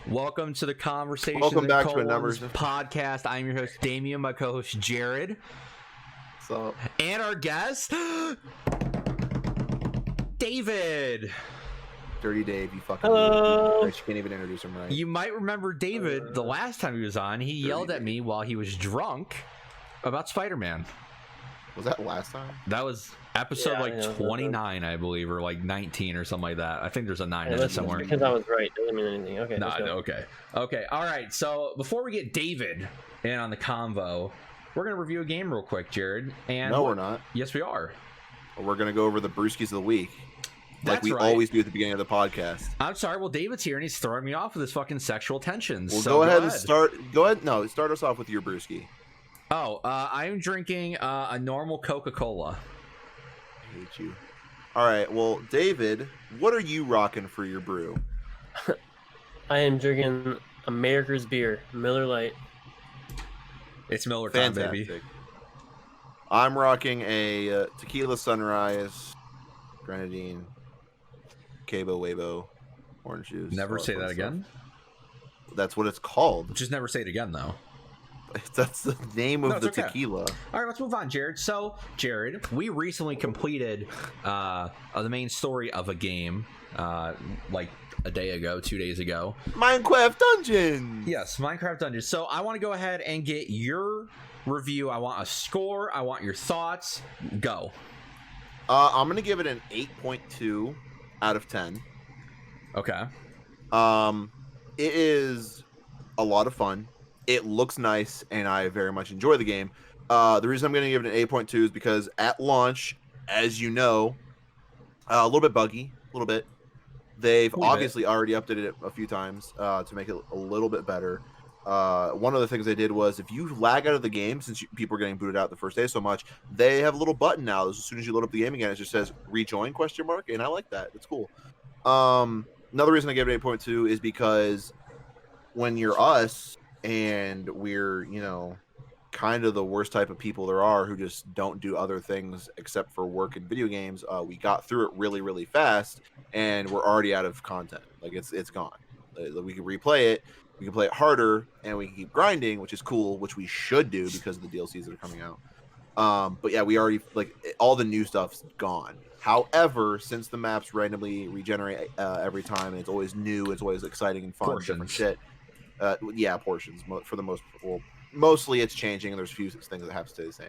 Welcome to the Conversations Welcome back and to a Colons podcast. I'm your host, Damien, my co-host, Jared. So, and our guest, David. Dirty Dave, you fucking Hello. idiot. You can't even introduce him right. You might remember David the last time he was on. He yelled at me while he was drunk about Spider-Man. Was that last time? That was episode 29, I believe, or like 19 or something like that. I think there's a 9 in it somewhere. Because I was right. Doesn't mean anything. Okay. No, okay. All right. So before we get David in on the convo, we're gonna review a game real quick, Jared. And no, we're not. Yes, we are. We're gonna go over the brewskis of the week, like That's we right. always do at the beginning of the podcast. I'm sorry. Well, David's here and he's throwing me off with his fucking sexual tensions. Well, so go ahead and start. Go ahead. No, start us off with your brewski. Oh, I am drinking a normal Coca-Cola. I hate you. All right. Well, David, what are you rocking for your brew? I am drinking a Maker's beer, Miller Lite. It's Miller time, Fantastic. baby. I'm rocking a Tequila Sunrise, Grenadine, Cabo Wabo, orange juice. Never all say fun that stuff. again. That's what it's called. Just never say it again, though. That's the name of No, the it's okay. tequila. All right, let's move on, Jared. So, Jared, we recently completed the main story of a game, like a day ago, 2 days ago. Minecraft Dungeons! Yes, Minecraft Dungeons. So I want to go ahead and get your review. I want a score. I want your thoughts. Go. I'm going to give it an 8.2 out of 10. Okay. It is a lot of fun. It looks nice, and I very much enjoy the game. The reason I'm going to give it an 8.2 is because at launch, as you know, a little bit buggy, a little bit. They've obviously already updated it a few times to make it a little bit better. One of the things they did was if you lag out of the game, since people are getting booted out the first day so much, they have a little button now. As soon as you load up the game again, it just says rejoin ? And I like that. It's cool. Another reason I gave it 8.2 is because when you're us and we're, kind of the worst type of people there are who just don't do other things except for work and video games, we got through it really, really fast, and we're already out of content. Like, it's gone. We can replay it, we can play it harder, and we can keep grinding, which is cool, which we should do because of the DLCs that are coming out. But yeah, we already, all the new stuff's gone. However, since the maps randomly regenerate every time, and it's always new, it's always exciting and fun, different shit. Portions for the most. Well, mostly it's changing, and there's a few things that have to stay the same.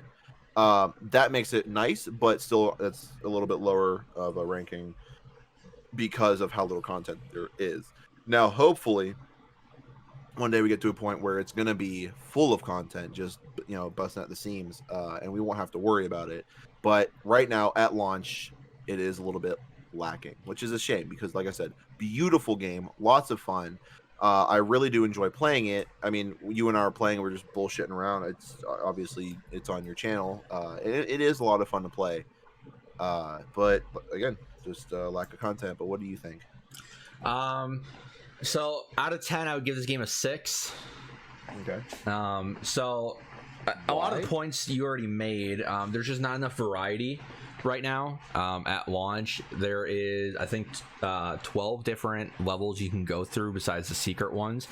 That makes it nice, but still, it's a little bit lower of a ranking because of how little content there is. Now, hopefully, one day we get to a point where it's going to be full of content, just busting at the seams, and we won't have to worry about it. But right now, at launch, it is a little bit lacking, which is a shame because, like I said, beautiful game, lots of fun. I really do enjoy playing it. I mean, you and I are playing, we're just bullshitting around. It's obviously it's on your channel. It is a lot of fun to play. But again, just lack of content. But what do you think? So out of 10, I would give this game a 6. Okay. So a lot of the points you already made. There's just not enough variety right now. At launch, there is, I think, 12 different levels you can go through besides the secret ones.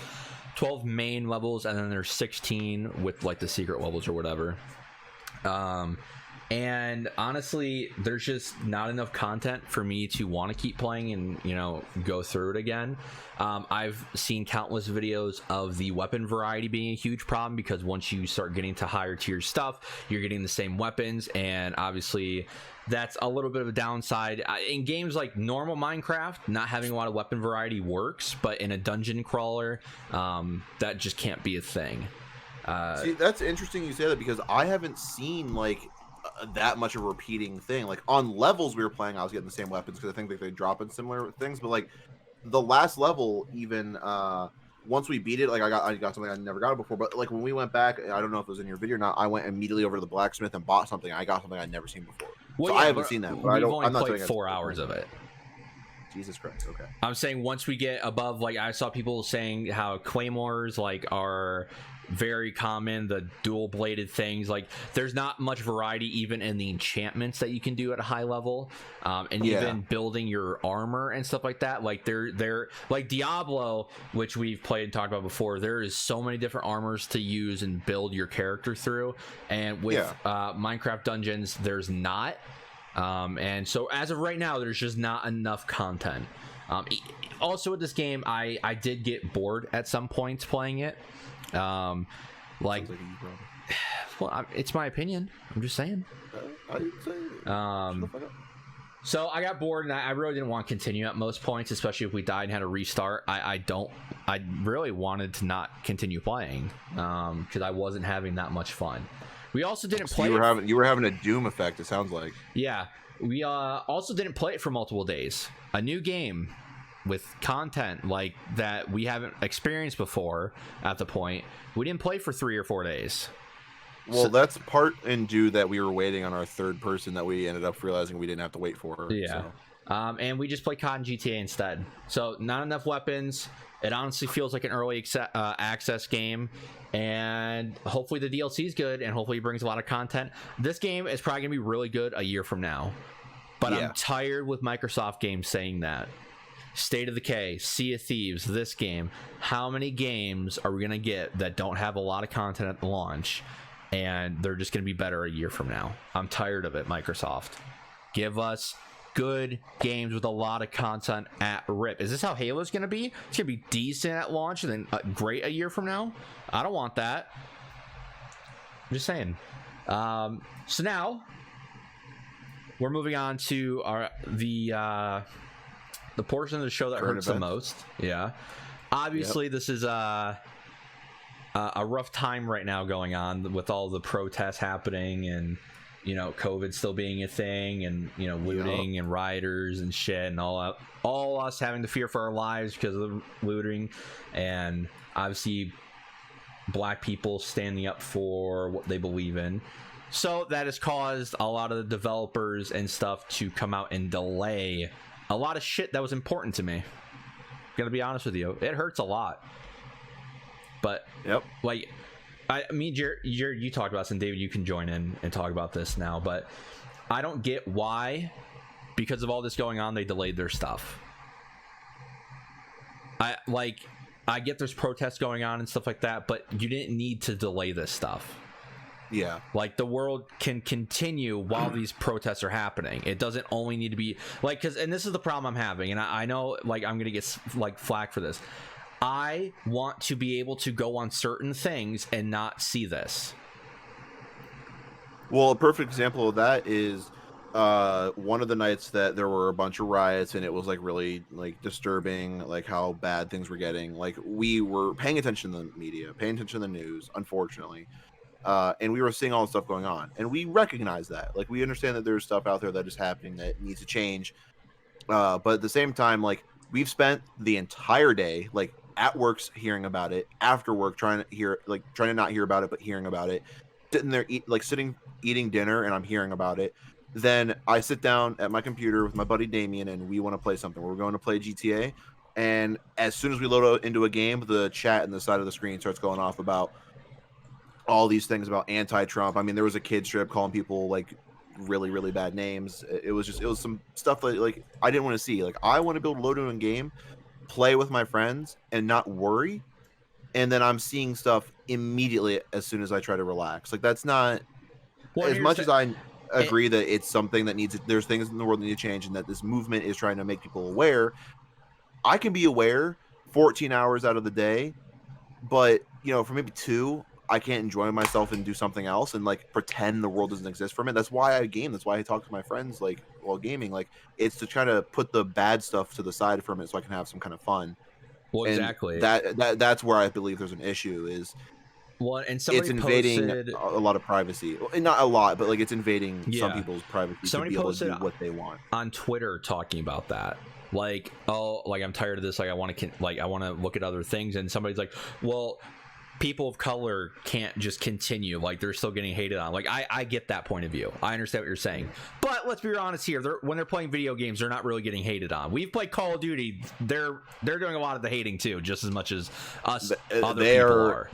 12 main levels, and then there's 16 with the secret levels or whatever. And honestly, there's just not enough content for me to want to keep playing and go through it again. I've seen countless videos of the weapon variety being a huge problem because once you start getting to higher tier stuff, you're getting the same weapons, and obviously that's a little bit of a downside. In games like normal Minecraft, not having a lot of weapon variety works, but in a dungeon crawler, that just can't be a thing. See, that's interesting you say that because I haven't seen that much of a repeating thing. Like on levels we were playing, I was getting the same weapons because I think they drop in similar things. But the last level, even once we beat it, I got something I never got before. But when we went back, I don't know if it was in your video or not. I went immediately over to the blacksmith and bought something. I got something I'd never seen before. Well, so I haven't seen that. But I'm not played saying 4 hours of it. Jesus Christ. Okay. I'm saying once we get above, I saw people saying how claymores are very common. The dual bladed things, like there's not much variety even in the enchantments that you can do at a high level, and even building your armor and stuff like that. Like they're like Diablo, which we've played and talked about before. There is so many different armors to use and build your character through, and with Minecraft Dungeons there's not. And so as of right now, there's just not enough content. Also with this game, I did get bored at some points playing it. Like well, it's my opinion. I'm just saying. So I got bored, and I really didn't want to continue at most points, especially if we died and had to restart. I really wanted to not continue playing because I wasn't having that much fun. We also didn't play. You were having a Doom effect. It sounds like. Yeah, we also didn't play it for multiple days. A new game with content like that we haven't experienced before. At the point, we didn't play for 3 or 4 days. Well, that's part and due that we were waiting on our third person that we ended up realizing we didn't have to wait for. Yeah. So. And we just played COD and GTA instead. So not enough weapons. It honestly feels like an early access game, and hopefully the DLC is good, and hopefully it brings a lot of content. This game is probably gonna be really good a year from now, but I'm tired with Microsoft games saying that. State of Decay, Sea of Thieves, this game. How many games are we gonna get that don't have a lot of content at the launch, and they're just gonna be better a year from now? I'm tired of it, Microsoft. Give us good games with a lot of content at rip. Is this how Halo's gonna be? It's gonna be decent at launch and then great a year from now? I don't want that. I'm just saying. So now we're moving on to the portion of the show that hurts the most. Yeah, obviously this is a rough time right now going on with all the protests happening, and COVID still being a thing, and looting and rioters and shit, and all us having to fear for our lives because of the looting, and obviously black people standing up for what they believe in. So that has caused a lot of the developers and stuff to come out and delay a lot of shit that was important to me. Gonna be honest with you, it hurts a lot. But like, Jared, you talked about this, and David, you can join in and talk about this now. But I don't get why, because of all this going on, they delayed their stuff. I get there's protests going on and stuff like that, but you didn't need to delay this stuff. Yeah, like the world can continue while these protests are happening. It doesn't only need to be like, and this is the problem I'm having, and I know like I'm gonna get like flack for this. I want to be able to go on certain things and not see this. Well, a perfect example of that is one of the nights that there were a bunch of riots, and it was like really like disturbing, like how bad things were getting. Like we were paying attention to the media, paying attention to the news, unfortunately. And we were seeing all the stuff going on, and we recognize that. Like, we understand that there's stuff out there that is happening that needs to change. But at the same time, like, we've spent the entire day, like, at work hearing about it, after work trying to not hear about it, but hearing about it, sitting there, eating dinner, and I'm hearing about it. Then I sit down at my computer with my buddy Damien, and we want to play something. We're going to play GTA, and as soon as we load into a game, the chat in the side of the screen starts going off about all these things about anti-Trump. I mean, there was a kid strip calling people like really, really bad names. It was some stuff that like I didn't want to see. Like, I want to be able to load in a game, play with my friends, and not worry. And then I'm seeing stuff immediately as soon as I try to relax. Like, that's not as much as I agree that it's something that there's things in the world that need to change, and that this movement is trying to make people aware. I can be aware 14 hours out of the day, but for maybe 2, I can't enjoy myself and do something else and like pretend the world doesn't exist for me. That's why I game. That's why I talk to my friends like while gaming. Like, it's to try to put the bad stuff to the side from it so I can have some kind of fun. Well, and exactly. That's where I believe there's an issue. Is and it's invading a lot of privacy. Not a lot, but like it's invading some people's privacy to be able to do what they want. On Twitter talking about that. Like, oh, like I'm tired of this. Like, I want to look at other things. And somebody's like, well, people of color can't just continue, like they're still getting hated on. Like, I get that point of view. I understand what you're saying, but let's be honest here. When they're playing video games, they're not really getting hated on. We've played Call of Duty. They're doing a lot of the hating too, just as much as us other people are.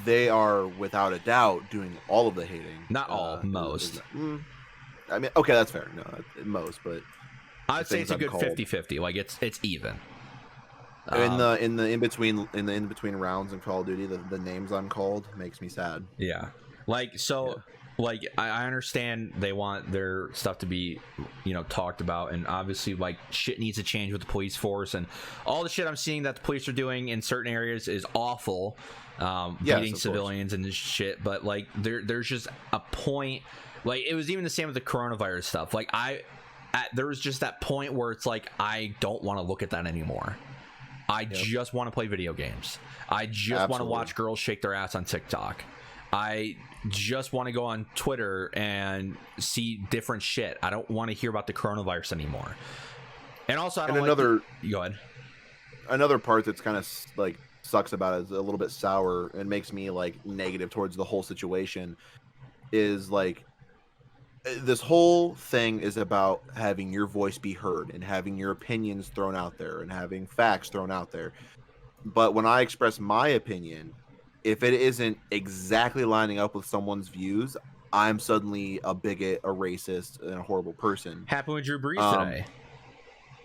they are without a doubt doing all of the hating. Not all, most. I mean, okay, that's fair. No, most, but I'd say things it's a I'm good called 50-50. Like it's even. in the in between rounds in Call of Duty, the names I'm called makes me sad. Yeah. Like, so, Yeah. like, I understand they want their stuff to be, talked about. And obviously, like, shit needs to change with the police force. And all the shit I'm seeing that the police are doing in certain areas is awful. Yes, Beating of civilians and this shit. But, like, there's just a point. Like, it was even the same with the coronavirus stuff. Like, there was just that point where it's like, I don't want to look at that anymore. I just want to play video games. I just want to watch girls shake their ass on TikTok. I just want to go on Twitter and see different shit. I don't want to hear about the coronavirus anymore. And also, I don't go ahead. Another part that's kind of like sucks about it, is a little bit sour and makes me like negative towards the whole situation, is like this whole thing is about having your voice be heard and having your opinions thrown out there and having facts thrown out there. But when I express my opinion, if it isn't exactly lining up with someone's views, I'm suddenly a bigot, a racist, and a horrible person. Happened with Drew Brees today.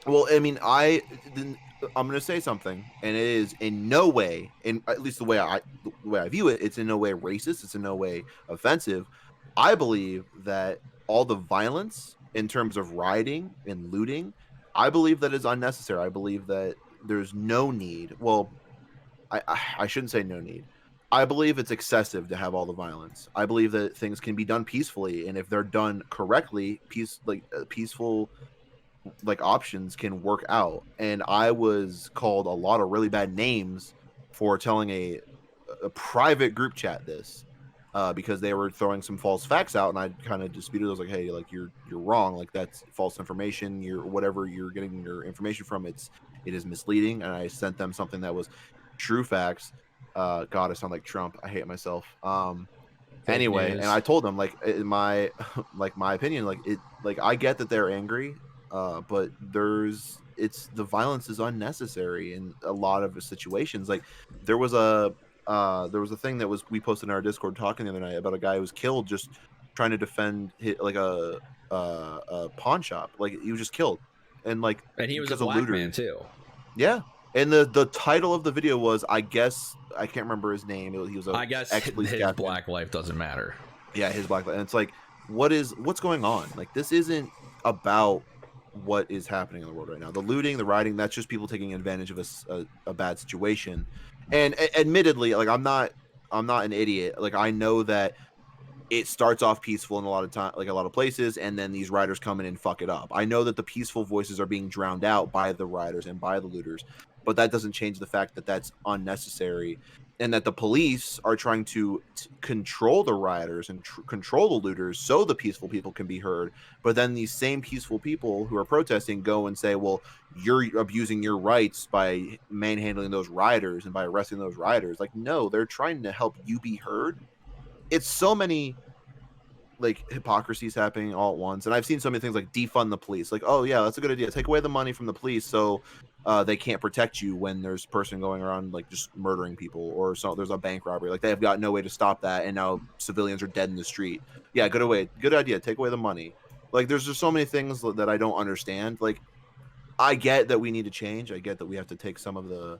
Well, I mean, I'm going to say something, and it is in no way, in at least the way I view it, it's in no way racist. It's in no way offensive. I believe that all the violence in terms of rioting and looting, I believe that is unnecessary. I believe that there's no need. Well, I shouldn't say no need. I believe it's excessive to have all the violence. I believe that things can be done peacefully, and if they're done correctly, peaceful like options can work out. And I was called a lot of really bad names for telling a private group chat this, because they were throwing some false facts out, and I kind of disputed. I was like, hey, like you're wrong, like that's false information. You're whatever you're getting your information from, it is misleading. And I sent them something that was true facts. God, I sound like Trump. I hate myself. Anyway, and I told them like in my like my opinion, like it, like I get that they're angry, but the violence is unnecessary in a lot of situations. Like there was a thing that was we posted in our Discord talking the other night about a guy who was killed just trying to defend like a pawn shop. Like he was just killed, and like And he was a because of black looters. man too. Yeah. And the title of the video was, I guess, I can't remember his name. He was I guess his black life doesn't matter. Yeah, his black life. And it's like, what's going on? Like, this isn't about what is happening in the world right now. The looting, the rioting, that's just people taking advantage of a bad situation. And admittedly, like I'm not an idiot. Like I know that it starts off peaceful in a lot of time, like a lot of places, and then these riders come in and fuck it up. I know that the peaceful voices are being drowned out by the riders and by the looters, but that doesn't change the fact that that's unnecessary, and that the police are trying to control the rioters and control the looters so the peaceful people can be heard. But then these same peaceful people who are protesting go and say, well, you're abusing your rights by manhandling those rioters and by arresting those rioters. Like, no, they're trying to help you be heard. It's so many like hypocrisies happening all at once, and I've seen so many things like defund the police. Like, oh yeah, that's a good idea. Take away the money from the police so they can't protect you when there's a person going around like just murdering people, or so there's a bank robbery. Like they have got no way to stop that, and now civilians are dead in the street. Yeah, good idea. Take away the money. Like there's just so many things that I don't understand. Like I get that we need to change. I get that we have to take some of the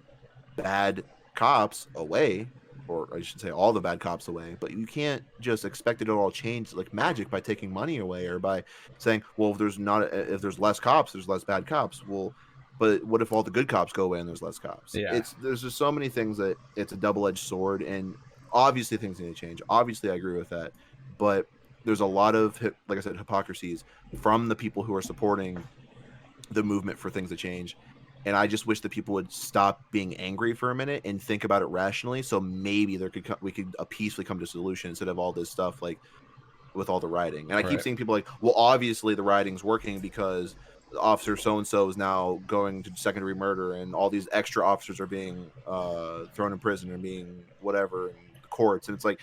bad cops away, or I should say all the bad cops away, but you can't just expect it to all change like magic by taking money away or by saying, well, if there's less cops, there's less bad cops. Well, but what if all the good cops go away and there's less cops? Yeah. There's just so many things that it's a double-edged sword, and obviously things need to change. Obviously I agree with that, but there's a lot of like I said, hypocrisies from the people who are supporting the movement for things to change. And I just wish that people would stop being angry for a minute and think about it rationally. So maybe we could peacefully come to a solution instead of all this stuff like with all the rioting. And I keep seeing people like, well, obviously the rioting's working because officer so and so is now going to secondary murder, and all these extra officers are being thrown in prison and being whatever in the courts. And it's like,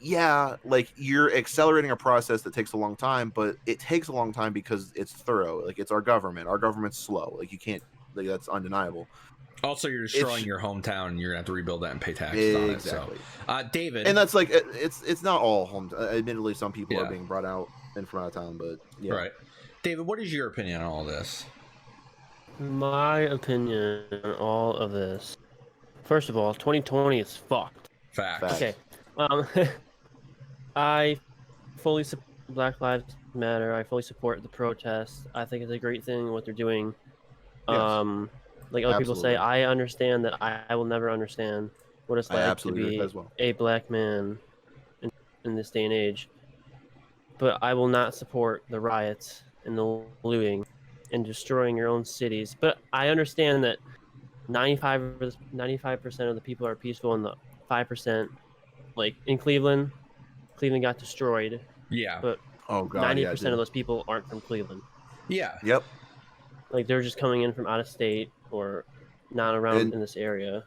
yeah, like you're accelerating a process that takes a long time, but it takes a long time because it's thorough. Like it's our government. Our government's slow. Like you can't. Like that's undeniable. Also, you're destroying your hometown, and you're gonna have to rebuild that and pay taxes on it. So, David, and that's like it's not all home. Admittedly, some people are being brought out and from out of town, but yeah. Right, David, what is your opinion on all this? My opinion on all of this. First of all, 2020 is fucked. Facts. Okay. I fully support Black Lives Matter. I fully support the protests. I think it's a great thing what they're doing. Yes. Like other people say, I understand that I will never understand what it's like to be a black man in this day and age. But I will not support the riots and the looting and destroying your own cities. But I understand that 95% of the people are peaceful, and the 5%, like in Cleveland got destroyed. Yeah. But 90% of those people aren't from Cleveland. Yeah. Yep. Like they're just coming in from out of state or not around in this area.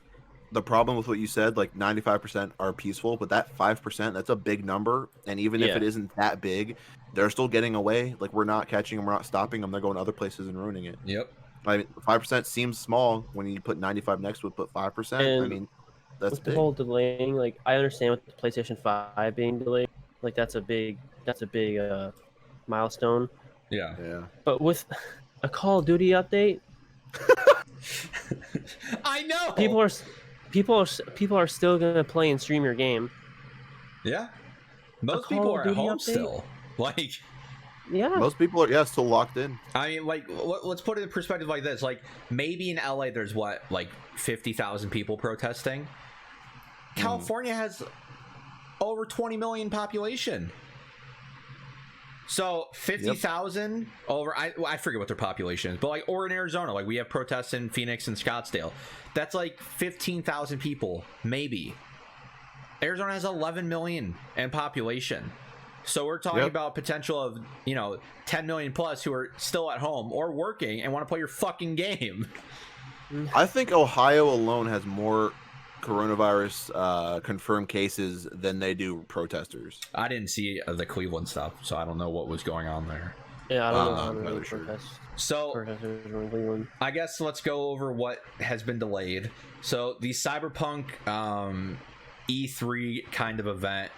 The problem with what you said, like 95% are peaceful, but that 5%, that's a big number. And even if it isn't that big, they're still getting away. Like we're not catching them, we're not stopping them. They're going to other places and ruining it. Yep. I mean, 5% seems small when you put 95 next to it, put 5%. And I mean, that's with big. The whole delaying. Like I understand with the PlayStation 5 being delayed, like that's a big milestone. Yeah. Yeah. But with a Call of Duty update, I know people are still gonna play and stream your game. Yeah. Most people are at home still. Like. Yeah. Most people are still locked in. I mean, like, let's put it in perspective like this. Like, maybe in LA there's what, like 50,000 people protesting. California has over 20 million population. So 50,000 over, I forget what their population is, but like, or in Arizona, like we have protests in Phoenix and Scottsdale. That's like 15,000 people, maybe. Arizona has 11 million in population. So we're talking about potential of, 10 million plus who are still at home or working and want to play your fucking game. I think Ohio alone has more coronavirus confirmed cases than they do protesters. I didn't see the Cleveland stuff, so I don't know what was going on there. Yeah, I don't know. Really sure. So I guess let's go over what has been delayed. So the Cyberpunk E3 kind of event,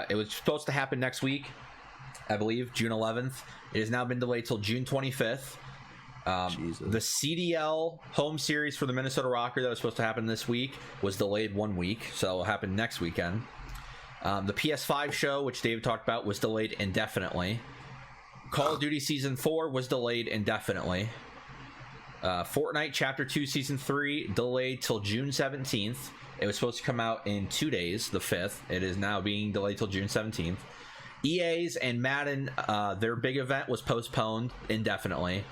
it was supposed to happen next week, I believe, June 11th. It has now been delayed till June 25th. The CDL home series for the Minnesota Rocker that was supposed to happen this week was delayed 1 week, so it'll happen next weekend. The PS5 show, which David talked about, was delayed indefinitely. Call of Duty Season 4 was delayed indefinitely. Fortnite Chapter 2 Season 3 delayed till June 17th. It was supposed to come out in 2 days, the 5th. It is now being delayed till June 17th. EA's and Madden, their big event was postponed indefinitely.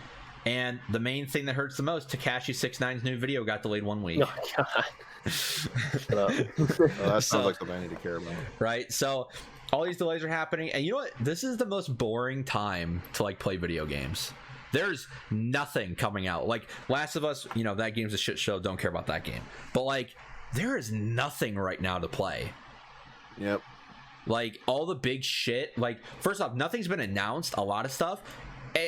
And the main thing that hurts the most, Tekashi 6ix9ine's new video got delayed 1 week. Oh, God. Shut up. That sounds like something I need to care about. Right? So all these delays are happening. And you know what? This is the most boring time to like play video games. There's nothing coming out. Like Last of Us, that game's a shit show. Don't care about that game. But like, there is nothing right now to play. Yep. Like all the big shit. Like, first off, nothing's been announced. A lot of stuff.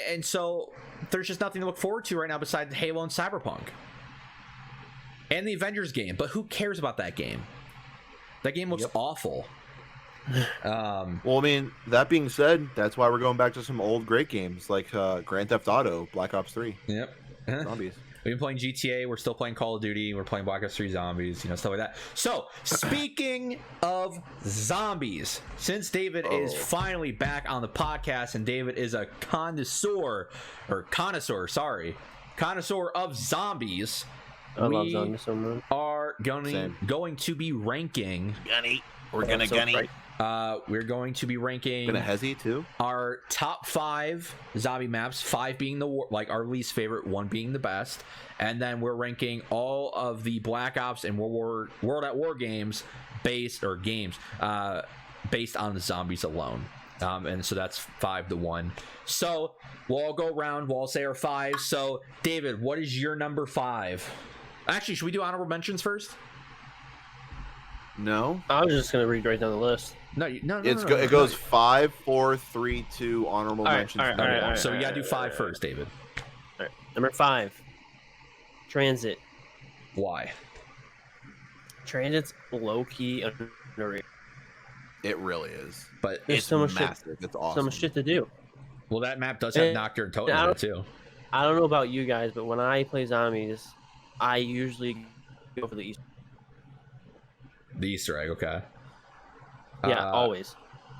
And so there's just nothing to look forward to right now besides Halo and Cyberpunk. And the Avengers game. But who cares about that game? That game looks awful. Well, I mean, that being said, that's why we're going back to some old great games like Grand Theft Auto, Black Ops 3. Yep. Zombies. We've been playing GTA. We're still playing Call of Duty. We're playing Black Ops 3 Zombies, stuff like that. So, speaking of zombies, since David is finally back on the podcast and David is a connoisseur of zombies, I love zombies so much. are going to be ranking. We're going to be ranking Gonna hezzy too. Our top 5 zombie maps, 5 being our least favorite, 1 being the best, and then we're ranking all of the Black Ops and World at War games based on the zombies alone. And so that's 5-1. So we'll all go around. We'll all say our 5. So David, what is your number 5? Actually, should we do honorable mentions first? No, I was just gonna read right down the list. No. It goes 5, 4, 3, 2. Honorable mentions. All right, so we gotta do 5 first, David. All right. Number 5, Transit. Why? Transit's low key underrated. It really is. But there's so much massive. Shit, it's awesome. So much shit to do. Well, that map does have Nocturne and Totem in it too. I don't know about you guys, but when I play zombies, I usually go for the Easter. The Easter egg, okay. Yeah, always.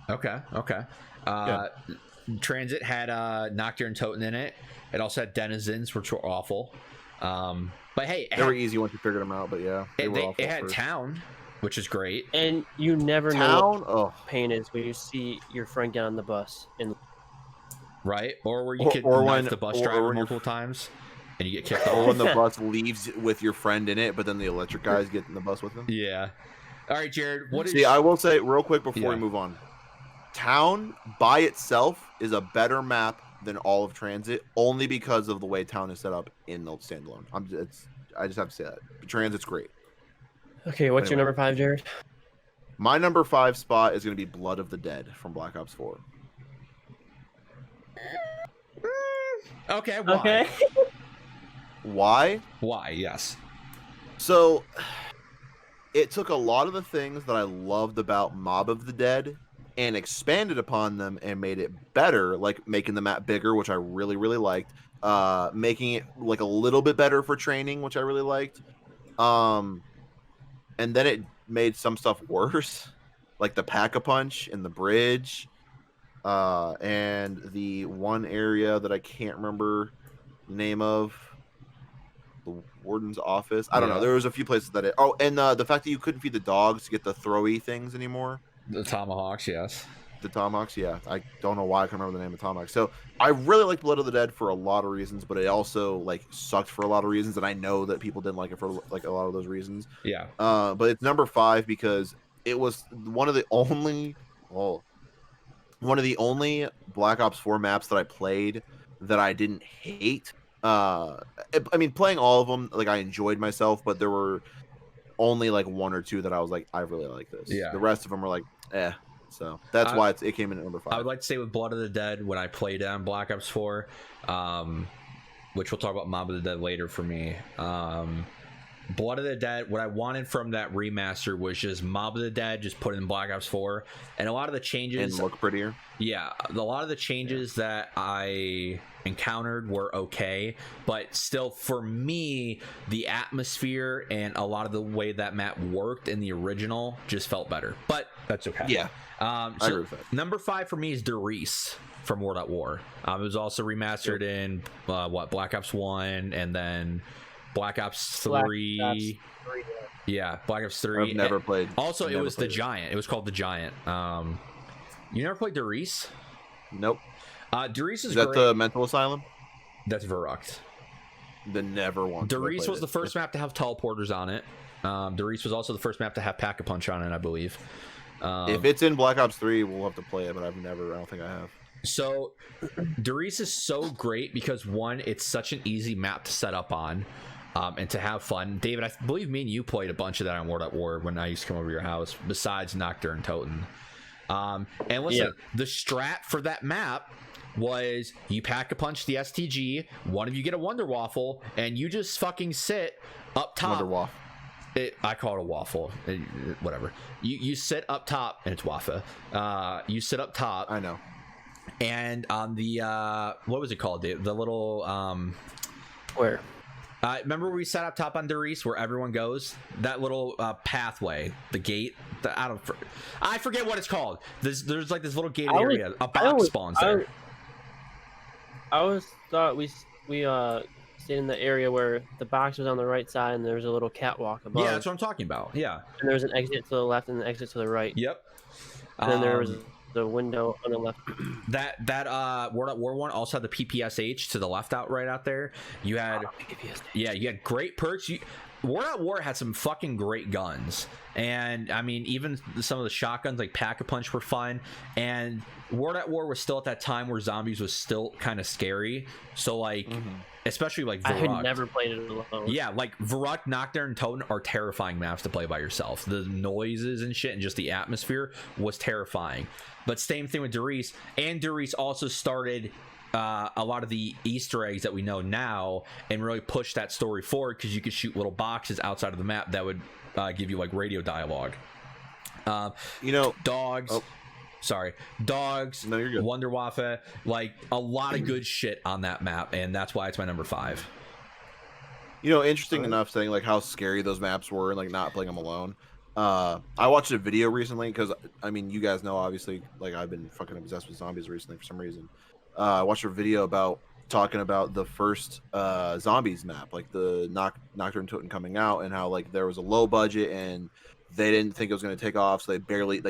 Okay. Transit had Nocturne and Totem in it. It also had Denizens, which were awful. But hey, they were easy once you figured them out. But yeah, it had Town, which is great. And you never know what pain is when you see your friend get on the bus and. Right, or where you could knife the bus driver multiple times, and you get kicked off. Or when the bus leaves with your friend in it, but then the electric guys get in the bus with them. Yeah. All right, Jared. I will say real quick before we move on. Town by itself is a better map than all of Transit, only because of the way Town is set up in the standalone. I just have to say that. But Transit's great. Okay, what's your number 5, Jared? My number 5 spot is going to be Blood of the Dead from Black Ops 4. Okay, why? Okay. Why? Why, yes. So, it took a lot of the things that I loved about Mob of the Dead and expanded upon them and made it better, like making the map bigger, which I really, really liked. Making it like a little bit better for training, which I really liked. And then it made some stuff worse, like the Pack-a-Punch and the bridge. And the one area that I can't remember the name of, the warden's office. I don't know. There was a few places that and the fact that you couldn't feed the dogs to get the throwy things anymore. The tomahawks, yes. The tomahawks, yeah. I don't know why I can't remember the name of tomahawks. So I really like Blood of the Dead for a lot of reasons, but it also like sucked for a lot of reasons, and I know that people didn't like it for like a lot of those reasons. Yeah. But it's number 5 because it was one of the only Black Ops 4 maps that I played that I didn't hate. I mean, playing all of them, like I enjoyed myself, but there were only like 1 or 2 that I was like, I really like this. Yeah. The rest of them were like, eh. So that's why it came in at number 5. I would like to say with Blood of the Dead, when I played on Black Ops 4, which we'll talk about Mob of the Dead later for me. Blood of the Dead, what I wanted from that remaster was just Mob of the Dead, just put in Black Ops 4, and a lot of the changes and look prettier. Yeah, a lot of the changes that I encountered were okay, but still, for me, the atmosphere and a lot of the way that map worked in the original just felt better. But that's okay. Yeah, I agree with that. Number 5 for me is Derice from World at War. It was also remastered in Black Ops 1, and then Black Ops 3. Yeah, Black Ops 3. I've never played. Also, it was the Giant. It was called the Giant. You never played Derice? Nope. Derice is that great. The mental asylum? That's Verrucht. The never one. Derice was the first map to have teleporters on it. Derice was also the first map to have Pack-a-Punch on it, I believe. If it's in Black Ops 3, we'll have to play it, but I don't think I have. So, Derice is so great because, one, it's such an easy map to set up on. And to have fun. David, I believe me and you played a bunch of that on World at War when I used to come over to your house, besides Nocturne and Totem. And listen, the strat for that map was you Pack-a-Punch the STG, one of you get a Wonder Waffle, and you just fucking sit up top. Wonder Waffle. I call it a waffle. Whatever. You sit up top, and it's Waffle. You sit up top. I know. And on the, what was it called? The little... Where? Remember where we sat up top on Derice where everyone goes? That little pathway, the gate. I forget what it's called. There's like this little gated area. A box spawns there. I always thought we stayed in the area where the box was on the right side and there's a little catwalk above. Yeah, that's what I'm talking about. Yeah. And there's an exit to the left and an exit to the right. Yep. And then there was the window on the left. That World at War one also had the PPSH to the left right out there. You had you had great perks. World at War had some fucking great guns, and I mean even some of the shotguns like Pack-a-Punch were fun. And World at War was still at that time where zombies was still kind of scary. So like. Especially like Verrucht. I had never played it alone. Yeah, like Verrucht, Nocturne, and Totem are terrifying maps to play by yourself. The noises and shit and just the atmosphere was terrifying. But same thing with Derice. And Derice also started a lot of the Easter eggs that we know now and really push that story forward, because you could shoot little boxes outside of the map that would give you like radio dialogue. Dogs. Oh. Sorry, dogs. No, you're good. Wunderwaffe, like a lot of good shit on that map, and that's why it's my number 5. Interesting enough, saying like how scary those maps were and like not playing them alone. I watched a video recently because I mean, you guys know, obviously, like I've been fucking obsessed with zombies recently for some reason. I watched a video talking about the first zombies map, like the Nocturne Totem coming out, and how like there was a low budget and they didn't think it was going to take off, so they barely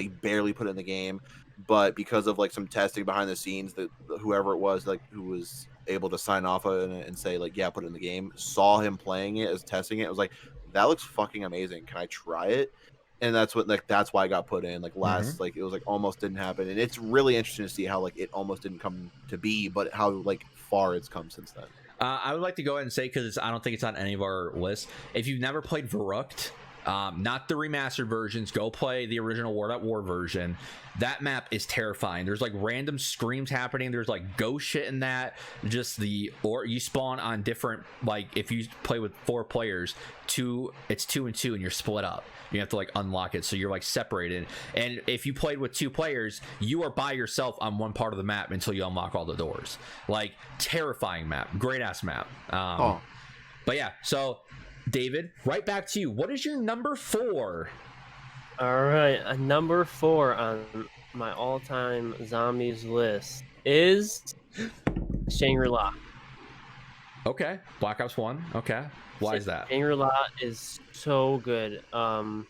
put it in the game. But because of like some testing behind the scenes, that whoever it was, like who was able to sign off on it and say like, yeah, put it in the game, saw him playing it, as testing it, was like, that looks fucking amazing. Can I try it? And that's why I got put in. Like last, like it was like almost didn't happen, and it's really interesting to see how like it almost didn't come to be, but how like far it's come since then. I would like to go ahead and say, because I don't think it's on any of our lists, if you've never played Verrückt, not the remastered versions, go play the original World at War version. That map is terrifying. There's like random screams happening. There's like ghost shit in that. Or you spawn on different, like if you play with 4 players, it's 2 and 2 and you're split up. You have to like unlock it, so you're like separated. And if you played with 2 players, you are by yourself on one part of the map until you unlock all the doors. Like terrifying map, great ass map. But yeah, so David, right back to you. What is your number 4? All right, number 4 on my all-time zombies list is Shangri-La. Okay, Black Ops 1. Okay, why is that? Shangri-La is so good. The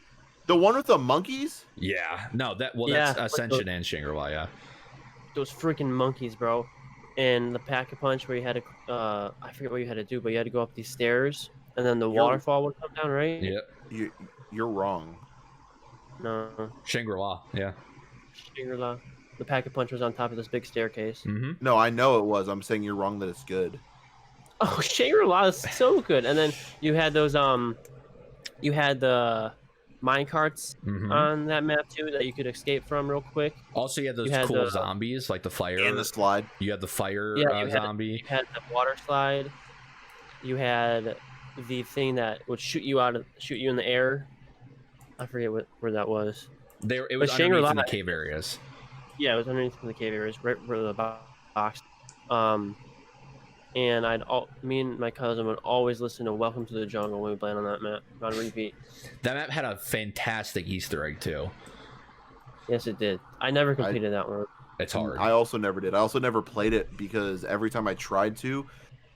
one with the monkeys? Yeah, no, that's Ascension and Shangri-La. Yeah, those freaking monkeys, bro. And the Pack-a-Punch where you had to, I forget what you had to do, but you had to go up these stairs, and then the waterfall would come down, right? Yep. You're wrong. No. Shangri-La, yeah. Shangri-La. The Pack-a-Punch was on top of this big staircase. Mm-hmm. No, I know it was. I'm saying you're wrong that it's good. Oh, Shangri-La is so good. And then you had those, you had the mine carts on that map too that you could escape from real quick. Also, you had those cool zombies, like the fire. And the slide. You had the fire zombie. You had the water slide. You had the thing that would shoot you in the air. I forget where that was. It was underneath in the cave areas. Yeah, it was underneath in the cave areas, right where the box. And me and my cousin would always listen to "Welcome to the Jungle" when we played on that map on repeat. That map had a fantastic Easter egg too. Yes, it did. I never completed that one. It's hard. I also never did. I also never played it because every time I tried to,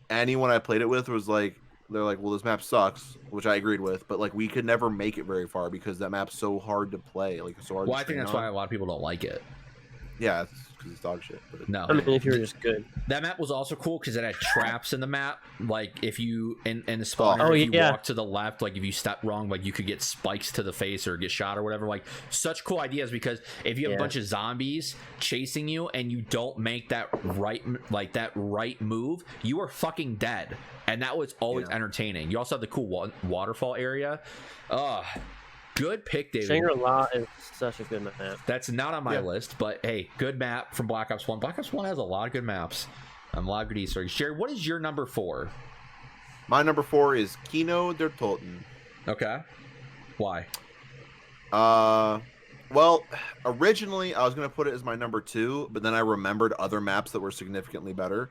anyone I played it with was like, they're like, well, this map sucks, which I agreed with, but like we could never make it very far because that map's so hard to play. Like it's so hard. Well, I think that's why a lot of people don't like it. Yeah, because it's dog shit. But no, I mean, if you're just good. That map was also cool because it had traps in the map. Like if you in the spawner, if you walk to the left, like if you step wrong, like you could get spikes to the face or get shot or whatever. Like such cool ideas, because if you have a bunch of zombies chasing you and you don't make that right move, you are fucking dead. And that was always entertaining. You also have the cool waterfall area. Good pick, David. Shangri-La is such a good map. That's not on my list, but hey, good map from Black Ops 1. Black Ops 1 has a lot of good maps. A lot of good Easter eggs. Jerry, what is your number 4? My number 4 is Kino der Toten. Okay. Why? Well, originally I was going to put it as my number 2, but then I remembered other maps that were significantly better.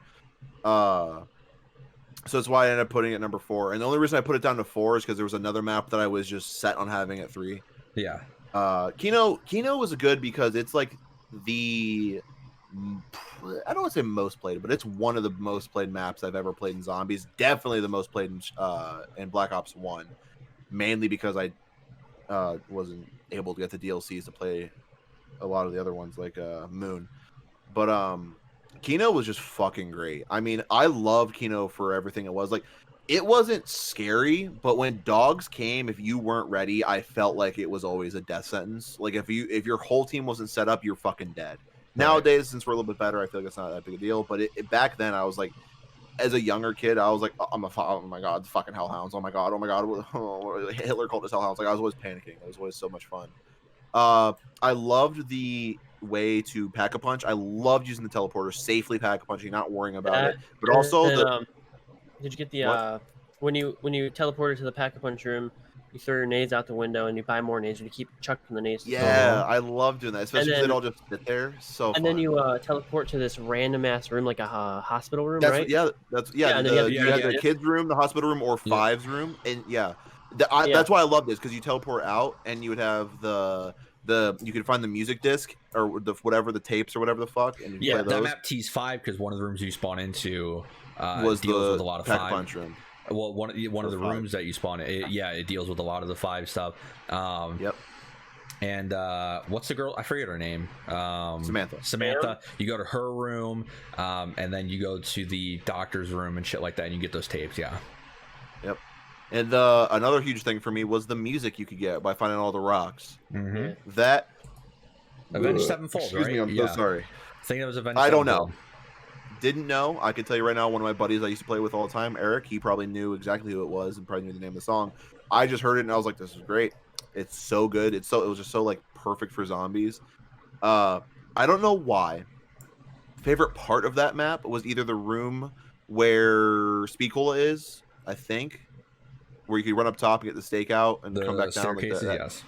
So that's why I ended up putting it at number 4. And the only reason I put it down to 4 is because there was another map that I was just set on having at 3. Yeah. Kino was good because it's like I don't want to say most played, but it's one of the most played maps I've ever played in Zombies. Definitely the most played in Black Ops 1. Mainly because I wasn't able to get the DLCs to play a lot of the other ones like Moon. But Kino was just fucking great. I mean, I loved Kino for everything it was. Like, it wasn't scary, but when dogs came, if you weren't ready, I felt like it was always a death sentence. Like, if your whole team wasn't set up, you're fucking dead. Right. Nowadays, since we're a little bit better, I feel like it's not that big a deal. But back then, I was like, as a younger kid, I was like, oh my god, fucking hellhounds! Oh my god, Hitler called us hellhounds. Like, I was always panicking. It was always so much fun. I loved the way to pack a punch. I loved using the teleporter, safely pack a punching, not worrying about it. But also did you get the when you teleported to the pack a punch room, you throw your nades out the window and you buy more nades and you keep chucking the nades. Yeah, I love doing that, especially because they'd all just sit there. So and then you teleport to this random ass room, like a hospital room, that's right? You had the kids room, the hospital room, or Five's room, and that's why I love this, because you teleport out and you would have you could find the music disc or the tapes or whatever the fuck, and you play those. That map teased 5 because one of the rooms you spawn into was deals with a lot of pack 5 punch room. Well, one of the rooms that you spawn in, it deals with a lot of the 5 stuff. Yep. And what's the girl? I forget her name. Samantha. You go to her room, and then you go to the doctor's room and shit like that, and you get those tapes. Yeah. Yep. And another huge thing for me was the music you could get by finding all the rocks. Mm-hmm. That Avenged Sevenfold. Excuse me, I'm so sorry. I think that was Avenged. I don't know. Didn't know. I could tell you right now, one of my buddies I used to play with all the time, Eric, he probably knew exactly who it was and probably knew the name of the song. I just heard it and I was like, this is great. It's so good. It was just so like perfect for zombies. I don't know why. Favorite part of that map was either the room where Speakola is, I think, where you could run up top and get the stake out and come back down. Staircases, yes.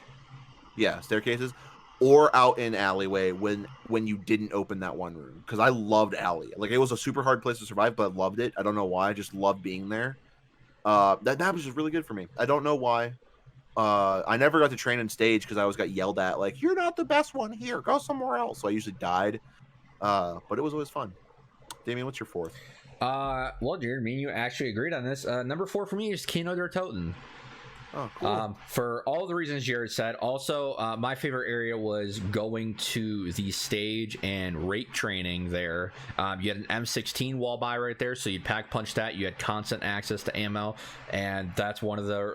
Yeah, staircases. Or out in alleyway when you didn't open that one room, because I loved alley. Like, it was a super hard place to survive, but I loved it. I don't know why. I just loved being there. That was just really good for me. I don't know why. I never got to train in stage because I always got yelled at, like, you're not the best one here. Go somewhere else. So I usually died. But it was always fun. Damien, what's your fourth? Well, Jared, me and you actually agreed on this. Number 4 for me is Kino der Toten. Oh, cool. For all the reasons Jared said. Also, my favorite area was going to the stage and rake training there. You had an M16 wall by right there, so you'd pack punch that. You had constant access to ammo, and that's one of the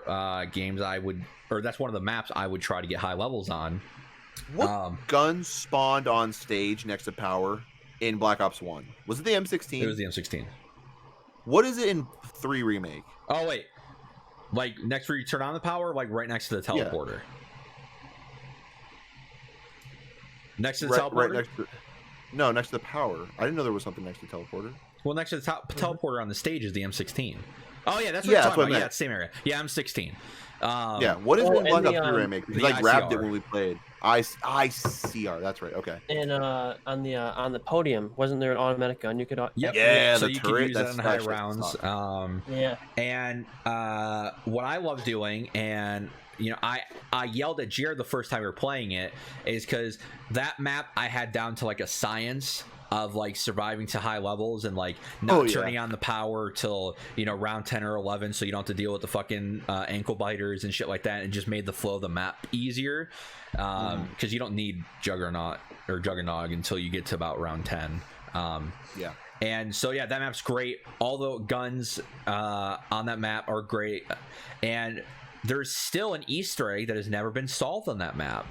that's one of the maps I would try to get high levels on. What gun spawned on stage next to power in Black Ops 1? Was it the M16? It was the M16. What is it in 3 Remake? Oh, wait. Like, next where you turn on the power, like right next to the teleporter. Yeah. Next to the teleporter? Next to the power. I didn't know there was something next to the teleporter. Well, next to the teleporter on the stage is the M16. Oh, yeah, that's what you're talking about. Yeah, it's the same area. Yeah, M16. What is it in Black Ops 3 Remake? Because I grabbed it when we played. ICR, that's right. Okay. And on the podium, wasn't there an automatic gun you could? Yeah, so the you turret, could use that in high rounds. And what I love doing, and I yelled at Jared the first time we were playing it, is because that map I had down to like a science of like surviving to high levels and like not turning on the power till round 10 or 11, so you don't have to deal with the fucking ankle biters and shit like that, and just made the flow of the map easier, because you don't need Juggernaut until you get to about round 10. And so that map's great. All the guns on that map are great, and there's still an Easter egg that has never been solved on that map.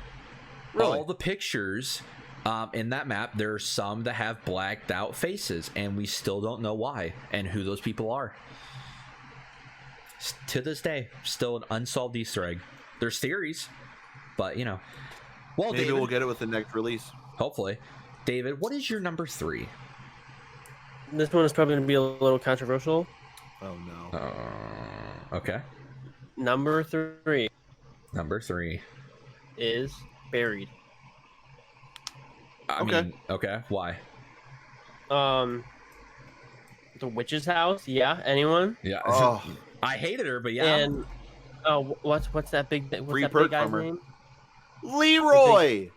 Really? All the pictures in that map, there are some that have blacked out faces, and we still don't know why and who those people are. To this day, still an unsolved Easter egg. There's theories, but well, maybe David, we'll get it with the next release. Hopefully. David, what is your number 3? This one is probably going to be a little controversial. Oh no. Okay. Number 3 is Buried. I mean, okay. Why? The witch's house. Yeah. Anyone? Yeah. I hated her, but yeah. And what's that big? What's that big guy's name? Leroy.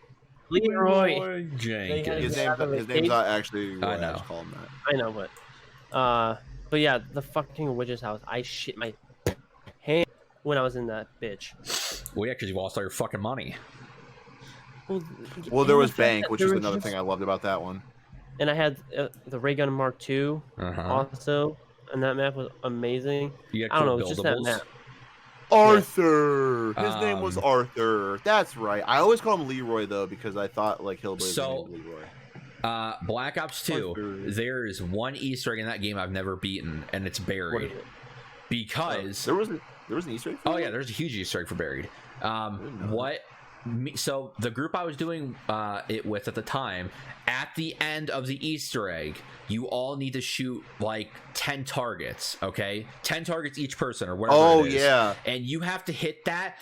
Leroy Jenkins. His name's not actually. I know. Call him that. I know, but yeah, the fucking witch's house. I shit my hand when I was in that bitch. Well, yeah, because you lost all your fucking money. Well, there was Bank, which is another thing I loved about that one. And I had the ray gun Mark II also, and that map was amazing. I don't know, it's just that map. Arthur! His name was Arthur. That's right. I always call him Leroy, though, because I thought, like, Hillbilly was named Leroy. Black Ops 2, there is one Easter egg in that game I've never beaten, and it's Buried. Because... There was an Easter egg for yeah, there's a huge Easter egg for Buried. so the group I was doing it with at the time, at the end of the Easter egg, you all need to shoot like 10 targets, okay? 10 targets each person or whatever it is. Yeah. And you have to hit that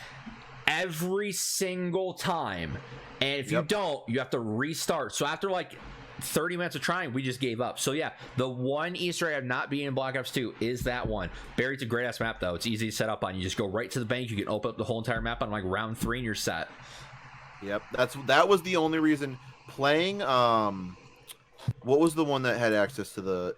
every single time. And if you don't, you have to restart. So after like 30 minutes of trying, we just gave up. So yeah, the one Easter egg of not being in Black Ops 2 is that one. Buried's a great ass map though. It's easy to set up on. You just go right to the bank. You can open up the whole entire map on like round 3 and you're set. Yep, that was the only reason playing. What was the one that had access to the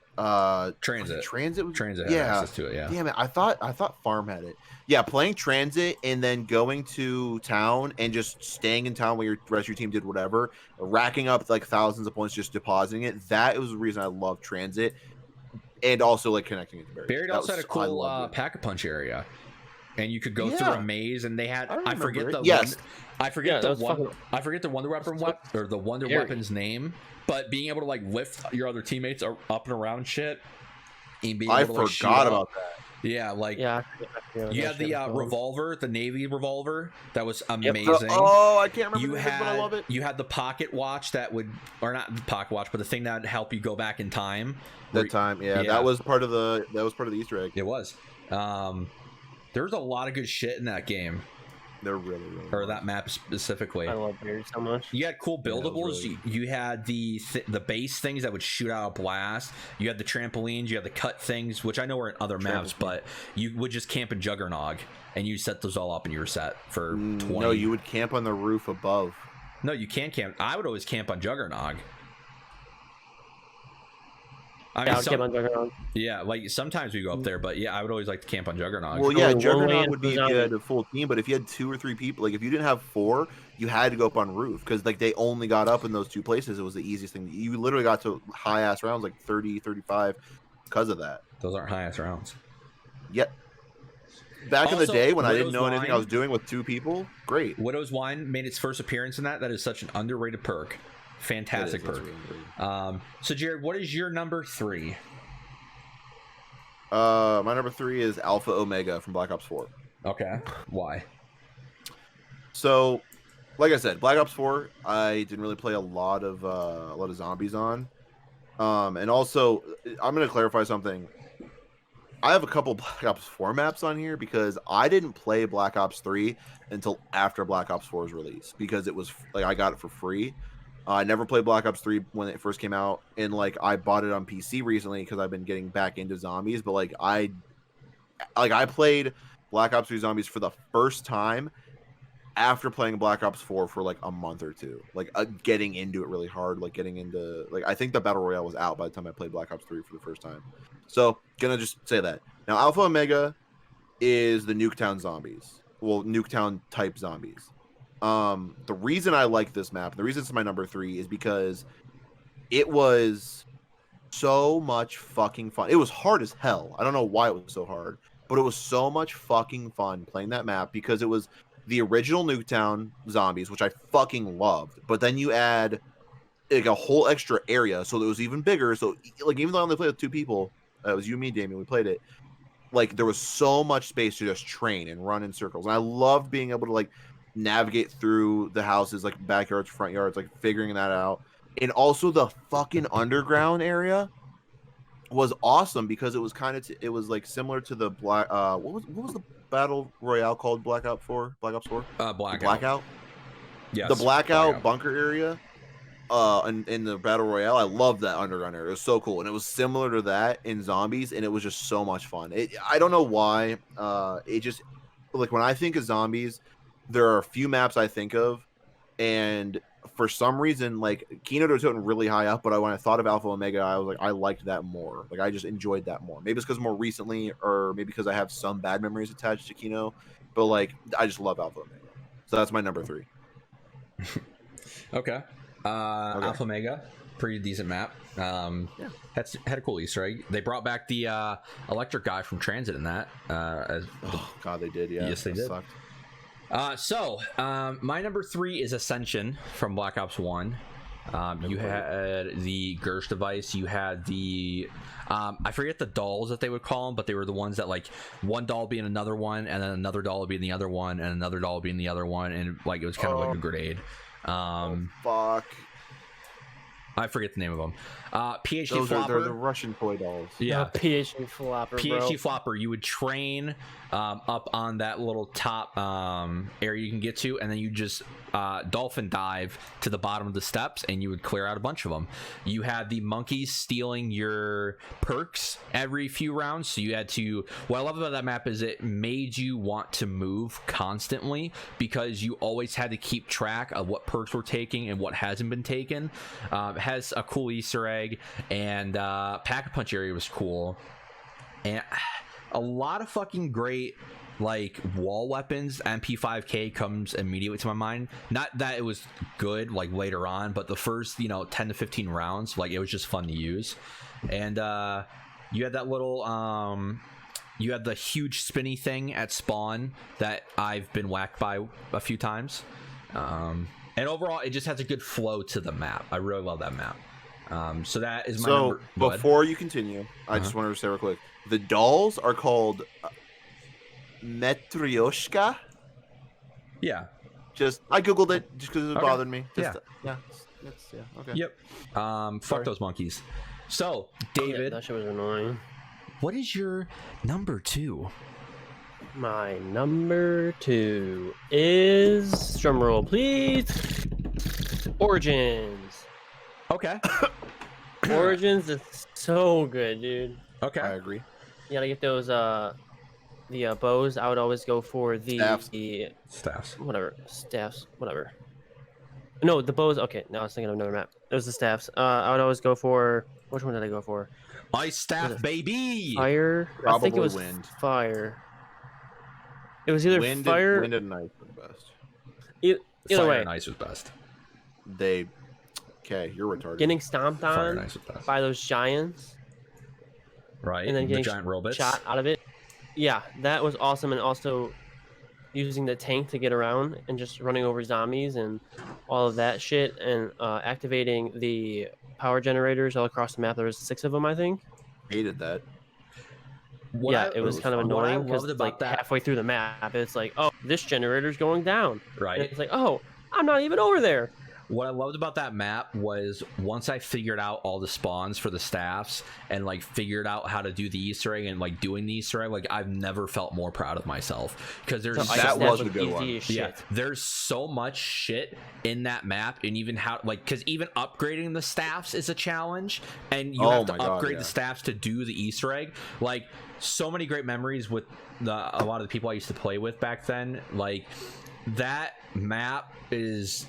Transit? Transit had access to it. Yeah. Damn it, I thought Farm had it. Yeah, playing Transit and then going to town and just staying in town while your rest of your team did whatever, racking up like thousands of points, just depositing it. That was the reason I love Transit, and also like connecting it to Buried. Buried also had a cool Pack-a-Punch area. And you could go through a maze, and they had I forget the wonder weapon or the wonder weapon's name, but being able to like lift your other teammates up and around shit, and being able to like, forgot about that. Yeah, like I you had the revolver, the Navy revolver, that was amazing. I can't remember but I love it. You had the pocket watch that would, or not the pocket watch, but the thing that would help you go back in time. That was part of the Easter egg. It was. There's a lot of good shit in that game. They're really or that map specifically. I love Buried so much. You had cool buildables. You had the base things that would shoot out a blast. You had the trampolines. You had the cut things, which I know were in other maps, but you would just camp in Juggernog, and you set those all up, and you were set for 20. No, you would camp on the roof above. No, you can't camp. I would always camp on Juggernog. I would camp on Juggernog. Yeah, like sometimes we go up there, but yeah, I would always like to camp on Juggernog. Well, yeah, Juggernog would be if you had a full team, but if you had 2 or 3 people, like if you didn't have 4, you had to go up on roof because like they only got up in those 2 places. It was the easiest thing. You literally got to high ass rounds like 30, 35 because of that. Those aren't high ass rounds. Yep. Back in the day when I didn't know anything I was doing with 2 people, great. Widow's Wine made its first appearance in that. That is such an underrated perk. Fantastic perk. Really so Jared, what is your number 3? My number 3 is Alpha Omega from Black Ops 4. Okay. Why? So, like I said, Black Ops 4, I didn't really play a lot of zombies on. And also, I'm going to clarify something. I have a couple Black Ops 4 maps on here because I didn't play Black Ops 3 until after Black Ops 4's release because it was like I got it for free. I never played Black Ops 3 when it first came out, and like I bought it on PC recently because I've been getting back into zombies. But like I played Black Ops 3 Zombies for the first time after playing Black Ops 4 for like a month or 2, like getting into it really hard, like getting into like I think the Battle Royale was out by the time I played Black Ops 3 for the first time. So gonna just say that now. Alpha Omega is the Nuketown zombies, well Nuketown type zombies. The reason I like this map, the reason it's my number 3 is because it was so much fucking fun. It was hard as hell. I don't know why it was so hard, but it was so much fucking fun playing that map because it was the original Nuketown zombies, which I fucking loved. But then you add like a whole extra area, so it was even bigger. So like even though I only played with 2 people, it was you, me, Damien, we played it. Like there was so much space to just train and run in circles, and I loved being able to like navigate through the houses, like backyards, front yards, like figuring that out. And also the fucking underground area was awesome because it was kind of it was like similar to the black what was the battle royale called? Black Ops 4. Blackout. Yes, the Blackout bunker area in the battle royale. I loved that underground area. It was so cool, and it was similar to that in zombies, and it was just so much fun. I don't know why it just like when I think of zombies, there are a few maps I think of, and for some reason, like Kino was putting really high up, but when I thought of Alpha Omega, I was like, I liked that more. Like I just enjoyed that more. Maybe it's because more recently, or maybe because I have some bad memories attached to Kino, but like I just love Alpha Omega. So that's my number 3. Okay. Alpha Omega, pretty decent map. Had a cool Easter egg. They brought back the electric guy from Transit in that. God, they did. Yeah. Yes, they did. Sucked. So my number 3 is Ascension from Black Ops 1. You had the Gersh device. You had the I forget the dolls that they would call them, but they were the ones that like one doll being another one, and then another doll being the other one, and another doll being the other one, and like it was kind of like a grade. Fuck. I forget the name of them. PhD Those Flopper. they're the Russian toy dolls. Yeah, PhD Flopper. PhD Flopper. You would train up on that little top area you can get to, and then you just dolphin dive to the bottom of the steps, and you would clear out a bunch of them. You had the monkeys stealing your perks every few rounds, so you had to. What I love about that map is it made you want to move constantly because you always had to keep track of what perks were taking and what hasn't been taken. It has a cool Easter egg, and Pack-a-Punch area was cool, and a lot of fucking great like wall weapons. MP5K comes immediately to my mind. Not that it was good like later on, but the first 10 to 15 rounds, like it was just fun to use. And you had that little you had the huge spinny thing at spawn that I've been whacked by a few times. And overall, it just has a good flow to the map. I really love that map. So that is my number. Before you continue, I just wanted to say real quick. The dolls are called Matryoshka. Yeah. I googled it just because it bothered me. Yeah. Okay. Yep. Fuck those monkeys. So, David, that shit was annoying. What is your number 2? My number 2 is, drumroll please, Origins. Okay. Origins is so good, dude. Okay. I agree. You gotta get those the bows. I would always go for the staffs. Whatever. No, the bows. Okay, now I was thinking of another map. It was the staffs. I would always go for, which one did I go for? Ice staff, baby. Fire. Probably I think it was wind. Fire. It was either wind fire. Wind and ice were the best. Either Fire way, and ice was best. Okay, you're retarded. getting stomped on by those giants, right? And then getting the giant robots shot out of it. Yeah, that was awesome, and also using the tank to get around and just running over zombies and all of that shit, and activating the power generators all across the map. There was 6 of them, I think. Hated that. It was kind of annoying because like halfway through the map, it's like, oh, this generator's going down. Right. And it's like, oh, I'm not even over there. What I loved about that map was once I figured out all the spawns for the staffs and like figured out how to do the Easter egg and like doing the Easter egg, like I've never felt more proud of myself because there's that was a good one. Yeah, there's so much shit in that map, and even how like because even upgrading the staffs is a challenge, and you have to upgrade the staffs to do the Easter egg. Like so many great memories with a lot of the people I used to play with back then. Like that map is.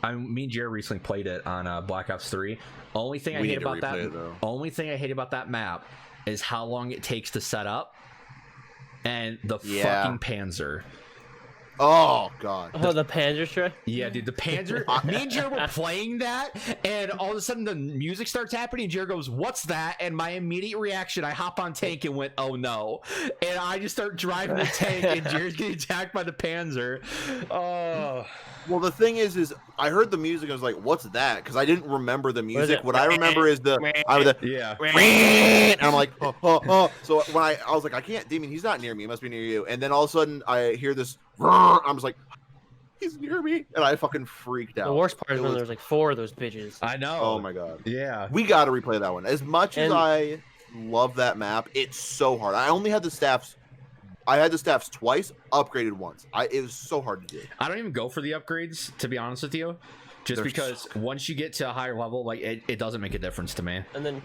Me and Jared recently played it on Black Ops 3. Only thing I hate about that map is how long it takes to set up, and the fucking Panzer. Oh god. Oh, the Panzer strike. Yeah, dude, the Panzer. Me and Jared were playing that, and all of a sudden the music starts happening. And Jared goes, "What's that?" And my immediate reaction, I hop on tank and went, "Oh no!" And I just start driving the tank, and Jared's getting attacked by the Panzer. Oh. Well, the thing is I heard the music. I was like, "What's that?" Because I didn't remember the music. What I remember is and I'm like, oh. So when I was like, I can't, Damien, he's not near me. He must be near you. And then all of a sudden, I hear this. I'm just like, he's near me, and I fucking freaked out. The worst part is when there's like 4 of those bitches. I know. Oh my god. Yeah. We got to replay that one. As much as I love that map, it's so hard. I only had the staffs. I had the staffs twice, upgraded once. It was so hard to do. I don't even go for the upgrades, to be honest with you. Just because once you get to a higher level, like it doesn't make a difference to me. And then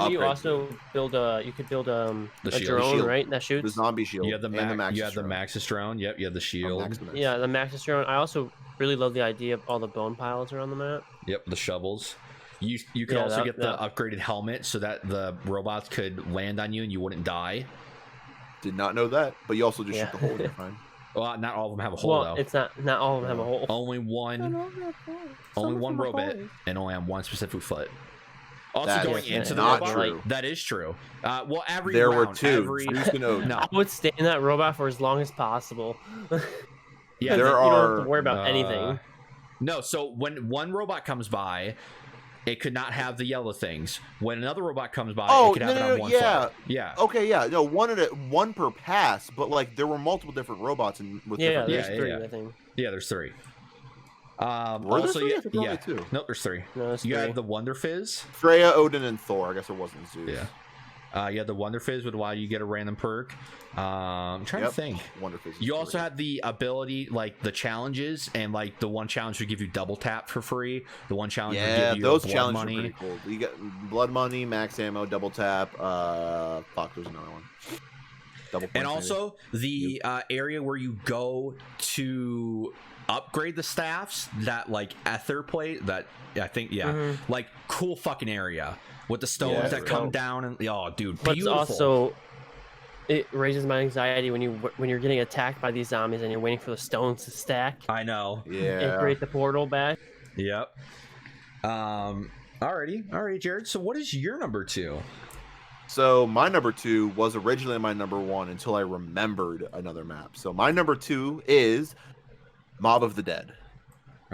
you also build you could build a drone, right? That shoots. The zombie shield. You have the Maxis drone. Yep, you have the shield. Yeah, the Maxis drone. I also really love the idea of all the bone piles around the map. Yep, the shovels. You could also get the upgraded helmet so that the robots could land on you and you wouldn't die. Did not know that, but you also just shoot the hole. You're fine. Well, not all of them have a hole though. It's not all of them have a hole. Only one robot, and only on one specific foot. Also going into the robot. That is true. Well, there were 2. No, I would stay in that robot for as long as possible. Yeah, you don't have to worry about anything. No, so when one robot comes by, it could not have the yellow things. When another robot comes by, it could have it on one foot. Yeah. Okay, yeah. No, one per pass, but like there were multiple different robots with different there's three, I think. Yeah, there's three. Were there three? I think only two. Nope, there's three. No, you had the Wonder Fizz. Freya, Odin, and Thor. I guess it wasn't Zeus. Yeah. You had the Wonder Fizz would allow you to get a random perk. I'm trying to think. Wonder Fizz. You also had the ability, like the challenges, and like the one challenge would give you double tap for free. The one challenge would give you those blood challenges money. were pretty cool. You got blood money, max ammo, double tap. Fuck, there's another one. Double. And also the area where you go to upgrade the staffs, that like ether plate, that I think like cool fucking area with the stones that come down and dude, but beautiful. Also it raises my anxiety when you're getting attacked by these zombies and you're waiting for the stones to stack. I know. Yeah. And create the portal back. Yep. Alrighty, Jared. So what is your number 2? So my number 2 was originally my number 1 until I remembered another map. So my number 2 is Mob of the Dead.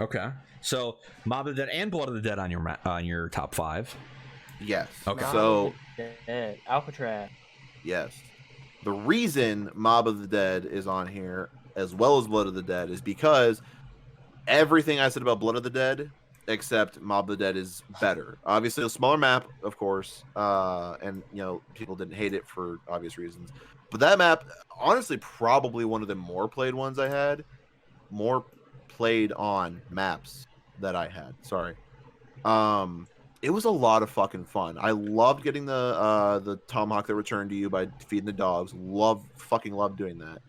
Okay. So Mob of the Dead and Blood of the Dead on your top 5. Yes. Okay. So Alcatraz. Yes. The reason Mob of the Dead is on here as well as Blood of the Dead is because everything I said about Blood of the Dead except Mob of the Dead is better. Obviously a smaller map, of course, and people didn't hate it for obvious reasons. But that map, honestly, probably one of the more played ones I had. More played on maps that I had. Sorry. It was a lot of fucking fun. I loved getting the tomahawk that returned to you by feeding the dogs. Fucking love doing that.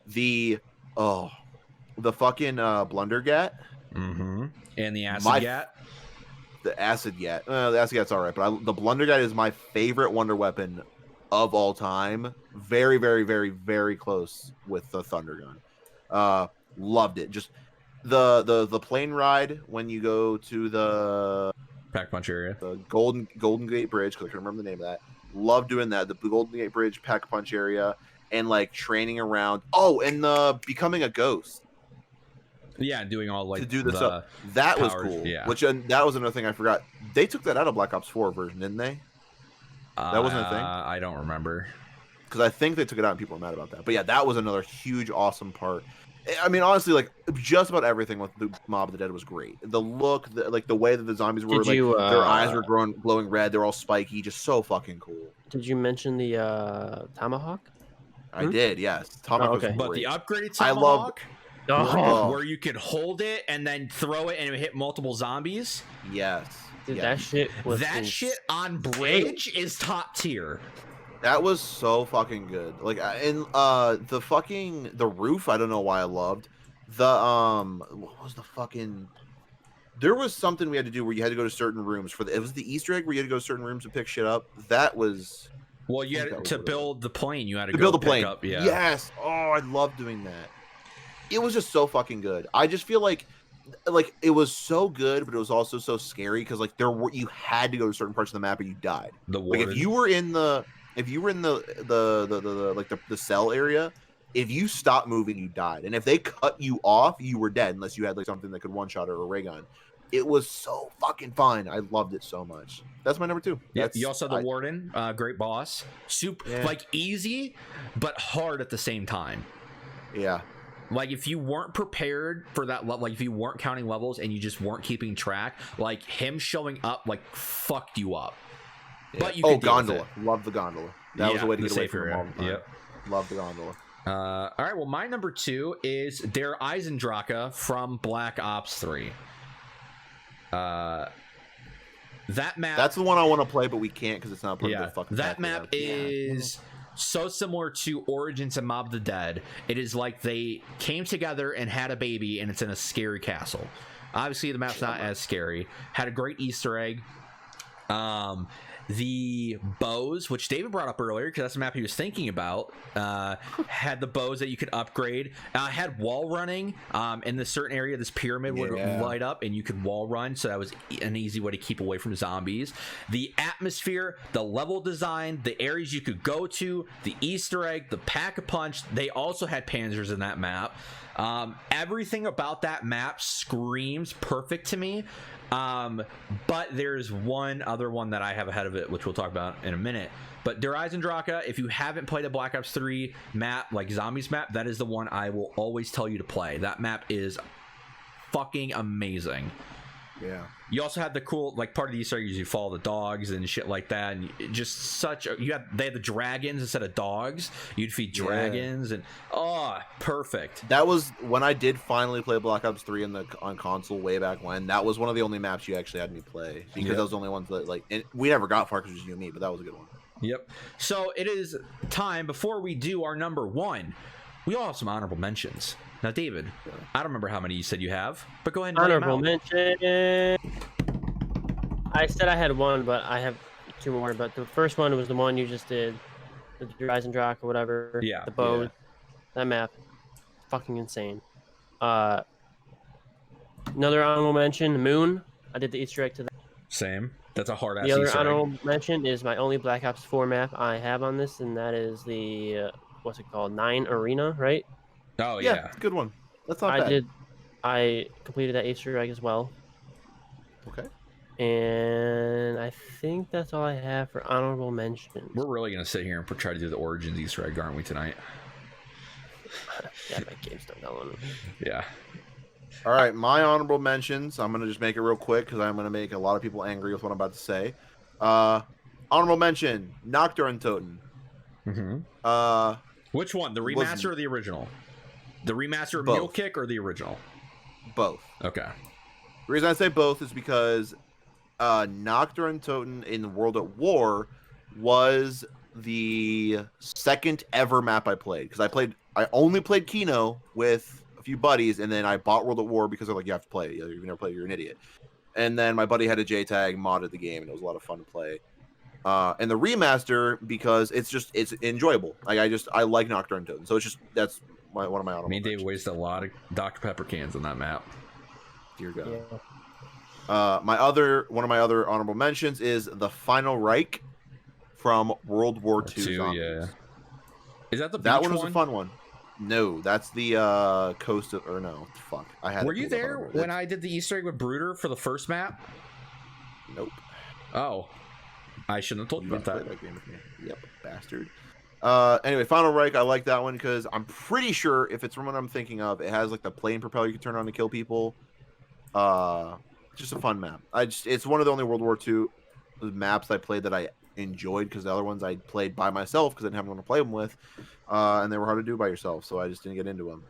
The fucking blundergat. Mm-hmm. And the acid gat. The acid gat. The acid gat's all right, but the blundergat is my favorite wonder weapon of all time. Very, very, very, very close with the thunder gun. Loved it. Just the plane ride when you go to the Pack Punch area, the Golden Gate Bridge, because I can remember the name of that. Love doing that. The Golden Gate Bridge, Pack Punch area, and like training around. Oh, and the becoming a ghost. Yeah, doing all like to do the stuff. That powers, was cool. Yeah. That was another thing I forgot. They took that out of Black Ops 4 version, didn't they? That wasn't a thing. I don't remember. Because I think they took it out and people were mad about that. But yeah, that was another huge, awesome part. I mean, honestly, like just about everything with the Mob of the Dead was great. The look, the way that the zombies were, their eyes were glowing red. They're all spiky, just so fucking cool. Did you mention the tomahawk? I did, yes. Tomahawk was great. But the upgraded tomahawk, I where you could hold it and then throw it and it would hit multiple zombies. Yes. Dude, that shit was shit on bridge is top tier. That was so fucking good. Like, and the roof, I don't know why I loved. What was the fucking... There was something we had to do where you had to go to certain rooms it was the Easter egg where you had to go to certain rooms to pick shit up. That was... Well, you had to build the plane. You had to build the plane. Up, yeah. Yes. Oh, I love doing that. It was just so fucking good. I just feel like it was so good, but it was also so scary because like you had to go to certain parts of the map or you died. Like if you were in the cell area, if you stopped moving, you died. And if they cut you off, you were dead unless you had like something that could one shot or a ray gun. It was so fucking fun. I loved it so much. That's my number 2. Yeah, you also had the Warden, great boss. Like easy, but hard at the same time. Yeah. Like if you weren't prepared for that level, like if you weren't counting levels and you just weren't keeping track, like him showing up like fucked you up. Yeah. But you could gondola. Love the gondola. That was a way to get away from him all the time. Yep. Love the gondola. All right. Well, my number 2 is Der Eisendrache from Black Ops 3. That map. That's the one I want to play, but we can't because it's not part of the fucking. That map is so similar to Origins and Mob of the Dead. It is like they came together and had a baby, and it's in a scary castle. Obviously, the map's not as scary. Had a great Easter egg. The bows, which David brought up earlier, because that's the map he was thinking about, had the bows that you could upgrade. Had wall running in this certain area. This pyramid would light up, and you could wall run, so that was an easy way to keep away from zombies. The atmosphere, the level design, the areas you could go to, the Easter egg, the pack-a-punch. They also had panzers in that map. Everything about that map screams perfect to me. But there's one other one that I have ahead of it, which we'll talk about in a minute. But Der Eisendrache, if you haven't played a Black Ops 3 map, like Zombies map, that is the one I will always tell you to play. That map is fucking amazing. Yeah. You also had the cool, like, part of the Easter egg is you follow the dogs and shit like that, and just such a, they had the dragons instead of dogs. You'd feed dragons, and perfect. That was when I did finally play Black Ops 3 on console way back when. That was one of the only maps you actually had me play, because that was the only ones that, like, and we never got far because it was you and me, but that was a good one. Yep. So it is time, before we do our number one, we all have some honorable mentions. Now, David, I don't remember how many you said you have, but go ahead and honorable mention. I said I had one, but I have two more. But the first one was the one you just did, the Eisendrache or whatever. Yeah. The bow. Yeah. That map, fucking insane. Another honorable mention, Moon. I did the Easter egg to that. Same. That's a hard ass. The other honorable mention is my only Black Ops 4 map I have on this, and that is the what's it called? 9 Arena, right? Oh yeah, good one. That's not bad. I completed that Easter egg as well. Okay. And I think that's all I have for honorable mentions. We're really gonna sit here and try to do the Origins Easter egg, aren't we, tonight? Yeah, my game's still going. Yeah. All right, my honorable mentions. I'm gonna just make it real quick because I'm gonna make a lot of people angry with what I'm about to say. Honorable mention: Nocturne Toten. Mm-hmm. Which one? The remaster or the original? The remaster of Mule Kick or the original? Both. Okay. The reason I say both is because Nocturne Toten in World at War was the second ever map I played, because I only played Kino with a few buddies, and then I bought World at War because they're like, you have to play it. You've never played it, you're an idiot. And then my buddy had a JTAG, modded the game, and it was a lot of fun to play. And the remaster, because it's enjoyable. Like I like Nocturne Toten, so that's one of my honorable. Me and Dave wasted a lot of Dr. Pepper cans on that map. Dear God. Yeah. One of my other honorable mentions is the Final Reich from World War II. Yeah. Is that the beach that one? Was a fun one. No, that's the coast of, or no, fuck. I had. Were you there when I did the Easter egg with Brooder for the first map? Nope. Oh, I shouldn't have told you about that. Game with me. Yep, bastard. Anyway, Final Reich, I like that one because I'm pretty sure if it's from what I'm thinking of, it has like the plane propeller you can turn on to kill people. Just a fun map. It's one of the only World War II maps I played that I enjoyed, because the other ones I played by myself because I didn't have anyone to play them with, and they were hard to do by yourself, so I just didn't get into them.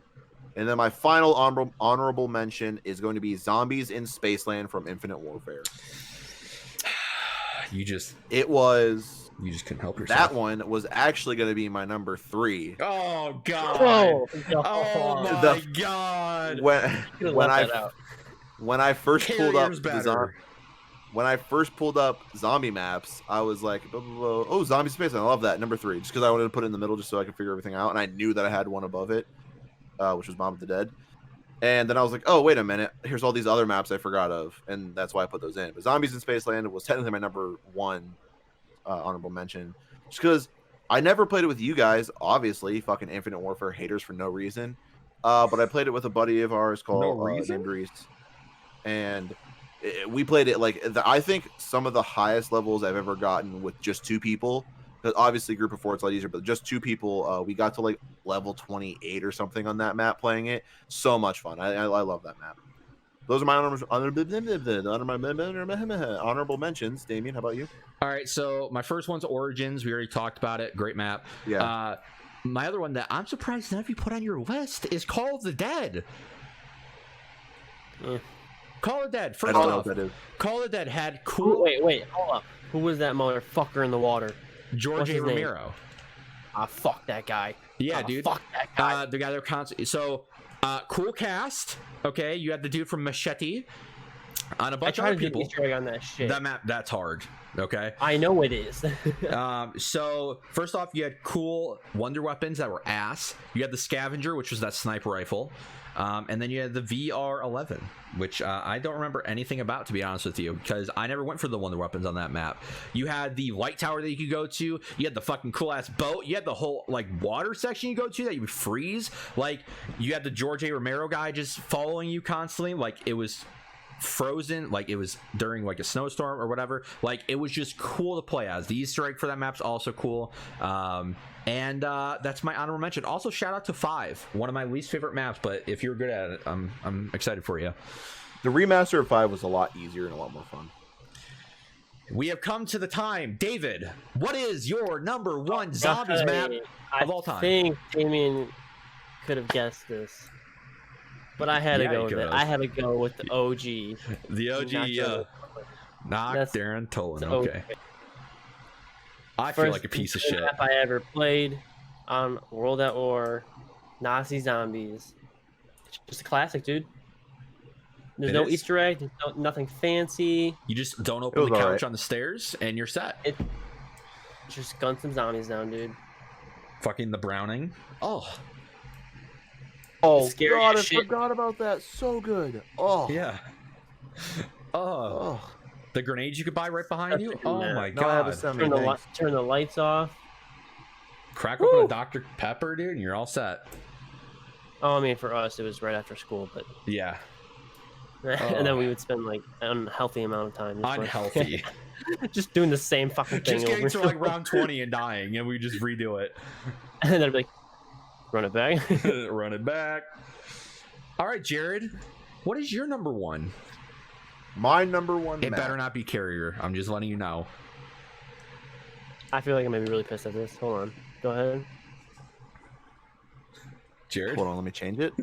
And then my final honorable mention is going to be Zombies in Spaceland from Infinite Warfare. You just couldn't help yourself. That one was actually going to be my number 3. Oh god! Oh my god! When I first pulled up zombie maps, I was like, oh, Zombie Space, I love that, number 3, just because I wanted to put it in the middle just so I could figure everything out, and I knew that I had one above it, which was Mom of the Dead. And then I was like, oh, wait a minute, here's all these other maps I forgot of, and that's why I put those in. But Zombies in Spaceland was technically my number 1 honorable mention, just because I never played it with you guys, obviously, fucking Infinite Warfare haters for no reason, but I played it with a buddy of ours called named Reese, and we played it like I think some of the highest levels I've ever gotten with just 2 people. Because obviously, group of 4 it's a lot easier, but just 2 people, we got to like level 28 or something on that map playing it. So much fun. I love that map. Those are my honorable mentions. Damien, how about you? All right, so my first one's Origins. We already talked about it. Great map. Yeah. My other one that I'm surprised none of you put on your list is Call of the Dead. Call of the Dead. First off, Call of the Dead had cool. Wait, hold up. Who was that motherfucker in the water? George A. Romero. Fuck that guy. Yeah, dude. Fuck that guy. The guy that constantly. So, cool cast. Okay, you had the dude from Machete. On a bunch of other people. Easter egg on that shit. That map, that's hard. Okay. I know it is. So first off, you had cool wonder weapons that were ass. You had the Scavenger, which was that sniper rifle. And then you had the VR11, which I don't remember anything about, to be honest with you, because I never went for the wonder weapons on that map. You had the light tower that you could go to. You had the fucking cool ass boat. You had the whole like water section you go to that you would freeze. Like you had the George A. Romero guy just following you constantly. Like it was frozen, like it was during like a snowstorm or whatever. Like it was just cool to play as. The Easter egg for that map's also cool. And that's my honorable mention. Also, shout out to 5, one of my least favorite maps, but if you're good at it, I'm excited for you. The remaster of 5 was a lot easier and a lot more fun. We have come to the time. David, what is your number 1 zombies map of all time? I think Damien could have guessed this, but I had to go with it. I had to go with the OG. The OG, Darren Tolan. Okay. I feel like a piece of shit. Map I ever played on World at War, Nazi Zombies. It's just a classic, dude. There's no Easter egg. There's nothing fancy. You just don't open the couch on the stairs, and you're set. It's just gun some zombies down, dude. Fucking the Browning. Oh, scary God! I forgot about that. So good. Oh, yeah. Oh. The grenades you could buy right behind you? Oh my god. Turn the lights off. Crack open a Dr. Pepper, dude, and you're all set. Oh, I mean, for us, it was right after school, but... Yeah. And then we would spend, like, an unhealthy amount of time. Unhealthy. Just doing the same fucking thing over. Just getting to, like, round 20 and dying, and we just redo it. And then I'd be like, run it back. Run it back. All right, Jared, what is your number 1? My number 1 It better not be Carrier. I'm just letting you know. I feel like I'm gonna be really pissed at this. Hold on. Go ahead. Jared? Hold on, let me change it.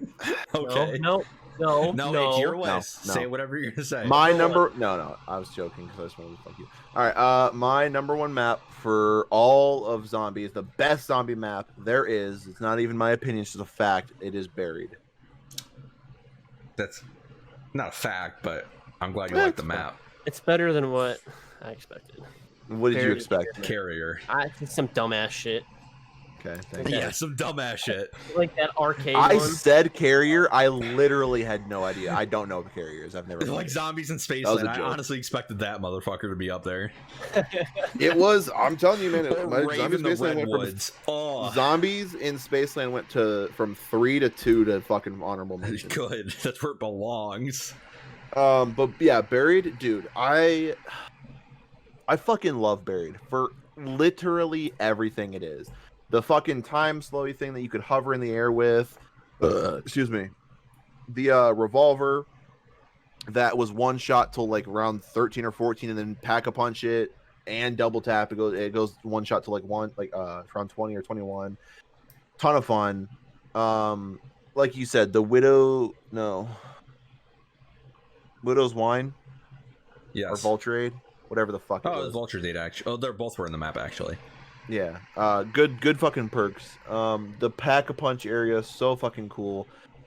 Okay. No, it's your list. No. Say whatever you're gonna say. My number... No. I was joking because I just wanted to fuck you. All right. My number 1 map for all of zombies, the best zombie map there is. It's not even my opinion. It's just a fact. It is Buried. That's not a fact, but... I'm glad you like the map. It's better than what I expected. What did you expect? Carrier. I think some dumbass shit. Okay, thank you. Yeah, some dumbass shit. Like that arcade I one. said Carrier. I literally had no idea. I don't know what Carrier is. I've never played like it. Zombies in Spaceland. I honestly expected that motherfucker to be up there. It was. I'm telling you, man. Zombies in the Redwoods. Zombies in Spaceland went from 3 to 2 to fucking honorable mention. Good. That's where it belongs. But yeah, Buried, dude, I fucking love Buried for literally everything it is. The fucking time slowy thing that you could hover in the air with. Excuse me. The revolver that was one shot till like around 13 or 14, and then pack a punch it and double tap. It goes one shot to like around 20 or 21. Ton of fun. Like you said, the Widow's Wine? Yes. Or Vulture Aid? Whatever the fuck it was. It was Vulture Aid, actually. Oh, they're both were in the map, actually. Yeah. Good fucking perks. The Pack-a-Punch area, so fucking cool.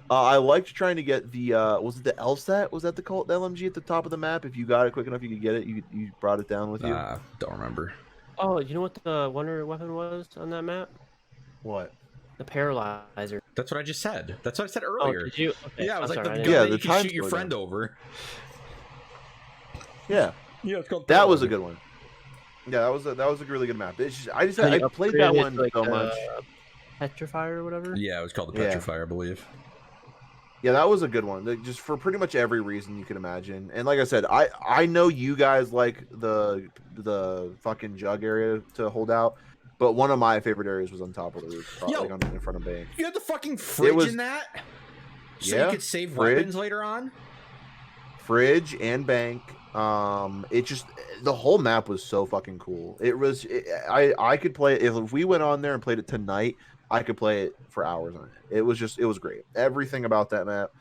I liked trying to get the, was it the LSAT? Was that the LMG at the top of the map? If you got it quick enough, you could get it. You brought it down with you? Don't remember. Oh, you know what the wonder weapon was on that map? What? The Paralyzer. That's what I just said. That's what I said earlier. Oh, did you? Okay. Yeah, I was like, sorry, the gun that you can shoot your friend over. Yeah. Yeah, it's called. That was a good one. Yeah, that was a really good map. I played that one so much. Petrifier or whatever. Yeah, it was called the Petrifier, I believe. Yeah, that was a good one. Just for pretty much every reason you can imagine. And like I said, I know you guys like the fucking jug area to hold out. But one of my favorite areas was on top of the roof, like in front of bank. You had the fucking fridge in that, so you could save weapons later on. Fridge and bank. It just the whole map was so fucking cool. I could play it if we went on there and played it tonight. I could play it for hours on it. It was great. Everything about that map.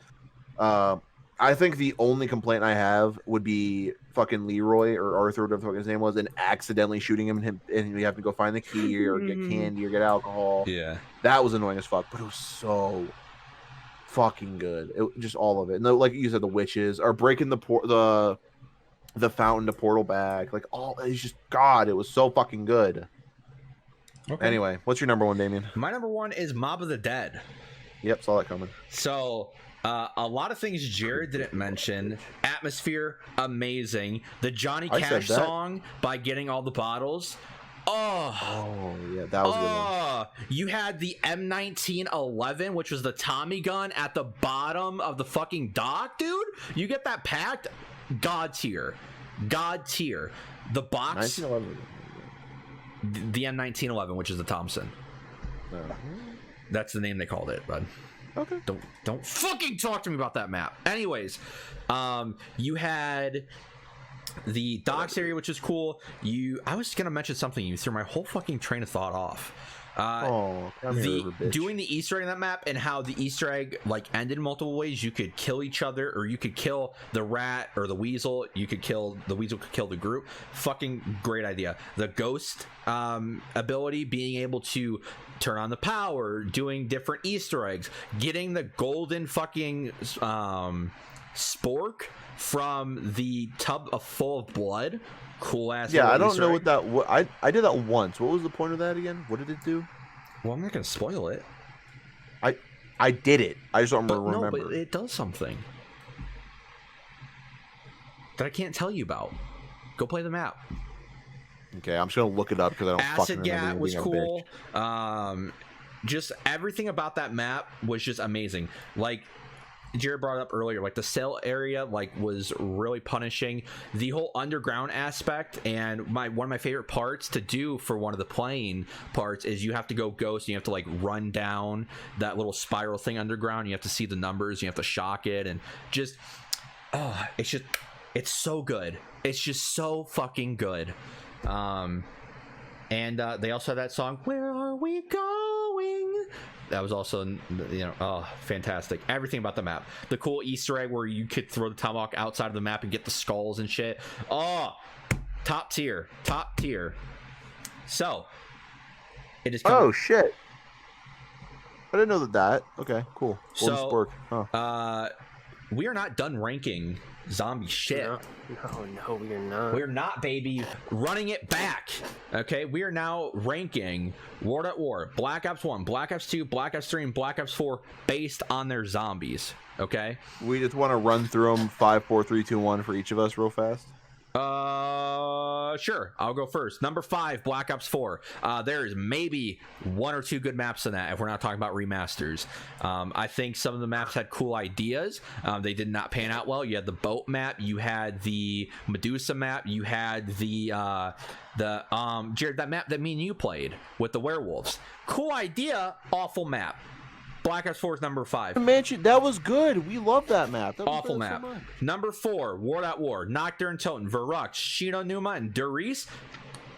I think the only complaint I have would be fucking Leroy or Arthur, whatever the fuck his name was, and accidentally shooting him, and you have to go find the key or get candy or get alcohol. Yeah, that was annoying as fuck, but it was so fucking good. Just all of it. And like you said, the witches are breaking the fountain to portal back. Like it's just God. It was so fucking good. Okay. Anyway, what's your number 1, Damien? My number 1 is Mob of the Dead. Yep, saw that coming. So A lot of things Jared didn't mention. Atmosphere, amazing. The Johnny Cash song by Getting All the Bottles. Oh yeah, that was a good one. You had the M1911, which was the Tommy gun at the bottom of the fucking dock, dude. You get that packed, god tier. The box, 1911. the M1911, which is the Thompson. That's the name they called it, bud. Okay. Don't fucking talk to me about that map. Anyways, you had the docks area, which is cool. I was gonna mention something. You threw my whole fucking train of thought off. Doing the Easter egg in that map and how the Easter egg like ended in multiple ways. You could kill each other, or you could kill the rat or the weasel. The weasel could kill the group. Fucking great idea. The ghost ability, being able to turn on the power, doing different Easter eggs, getting the golden fucking spork from the tub full of blood. Cool ass. Yeah, I don't know what that. I did that once. What was the point of that again? What did it do? Well, I'm not gonna spoil it. I did it. I just don't remember. No, but it does something that I can't tell you about. Go play the map. Okay, I'm just gonna look it up because I don't fucking remember. Acid Gat was cool. Just everything about that map was just amazing. Like Jared brought up earlier, like the cell area was really punishing. The whole underground aspect, and one of my favorite parts to do for one of the playing parts is you have to go ghost, and you have to run down that little spiral thing underground. You have to see the numbers, you have to shock it, and just it's so good. It's just so fucking good. And they also have that song, Where Are We Going? That was also, fantastic. Everything about the map. The cool Easter egg where you could throw the tomahawk outside of the map and get the skulls and shit. Top tier. So, it is coming. Oh, shit. I didn't know that. Okay, cool. So, we are not done ranking zombie shit. No, we are not. We're not, baby. Running it back. Okay, we are now ranking World at War, Black Ops 1, Black Ops 2, Black Ops 3, and Black Ops 4 based on their zombies. Okay? We just want to run through them 5, 4, 3, 2, 1 for each of us real fast. Sure. I'll go first. Number 5, Black Ops 4. There's maybe 1 or 2 good maps in that if we're not talking about remasters. I think some of the maps had cool ideas. They did not pan out well. You had the boat map, you had the Medusa map, you had the Jared, that map that me and you played with the werewolves. Cool idea, awful map. Black Ops 4 is number 5. Mansion, that was good. We love that map. That awful map. So number 4, World at War, Nocturne Toten, Verrückt, Shino Numa, and Durice.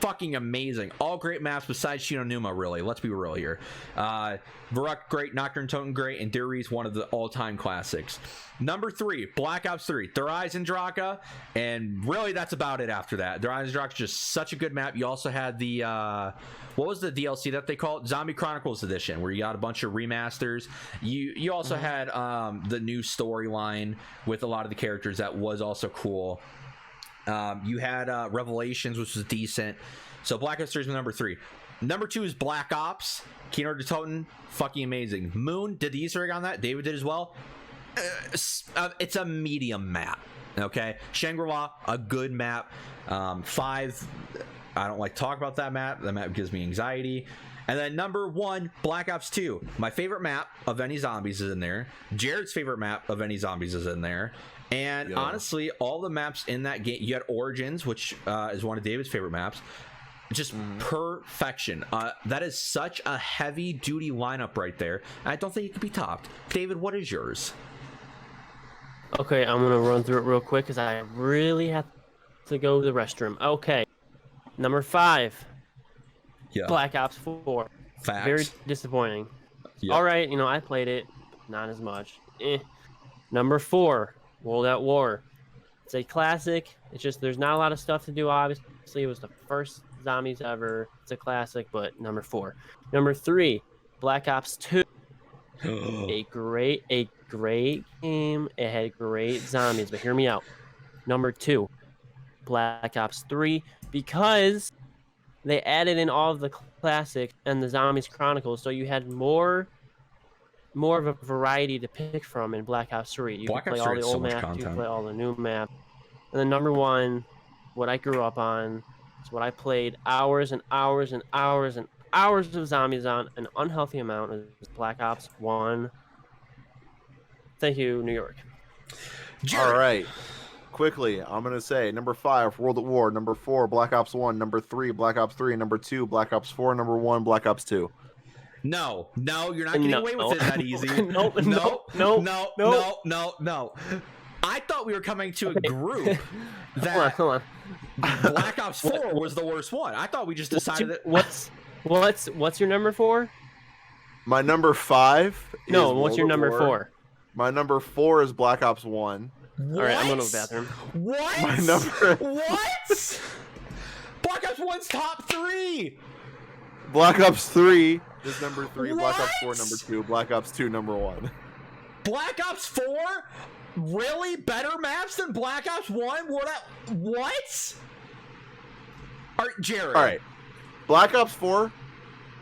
Fucking amazing. All great maps besides Shino Numa, really. Let's be real here. Verrückt, great. Nocturne Toten, great. And Durice, one of the all-time classics. Number 3, Black Ops 3, Der Eisendrache. And really, that's about it after that. Der Eisendrache is just such a good map. You also had the... what was the DLC that they call it? Zombie Chronicles Edition, where you got a bunch of remasters. You also had the new storyline with a lot of the characters that was also cool. You had Revelations, which was decent. So Black Ops 3 is number 3. Number 2 is Black Ops. Kino de Toten, fucking amazing. Moon did the Easter egg on that. David did as well. It's a medium map. Okay, Shangri-La, a good map. 5, I don't like to talk about that map. That map gives me anxiety. And then number 1, Black Ops 2. My favorite map of any zombies is in there. Jared's favorite map of any zombies is in there. And honestly, all the maps in that game, you had Origins, which is one of David's favorite maps. Just perfection. That is such a heavy duty lineup right there. I don't think it could be topped. David, what is yours? Okay, I'm going to run through it real quick because I really have to go to the restroom. Okay. Number 5, Black Ops 4. Facts. Very disappointing. Yep. All right, I played it. Not as much. Number 4, World at War. It's a classic. It's just there's not a lot of stuff to do, obviously. It was the first zombies ever. It's a classic, but number 4. Number 3, Black Ops 2. a great game. It had great zombies, but hear me out. Number 2, Black Ops 3, because they added in all of the classics and the Zombies Chronicles, so you had more more of a variety to pick from in Black Ops 3. You can play all the old maps, you can play all the new maps. And then number one, what I grew up on, is what I played hours and hours and hours and hours of zombies on, an unhealthy amount, is Black Ops 1. Thank you, New York. Jared. All right. Quickly, I'm going to say number 5, World at War. Number 4, Black Ops 1. Number 3, Black Ops 3. Number 2, Black Ops 4. Number 1, Black Ops 2. No, you're not getting away with it that easy. No. I thought we were coming to a group that hold on. Black Ops 4 was the worst one. I thought we just decided that. What's your number 4? My number 5 is what's your number 4? My number 4 is Black Ops 1. What? All right, I'm going to the bathroom. What? My number... What? Black Ops 1's top 3. Black Ops 3 is number 3. What? Black Ops 4 number 2. Black Ops 2 number 1. Black Ops 4? Really? Better maps than Black Ops 1? What? All right, Jared. All right. Black Ops 4,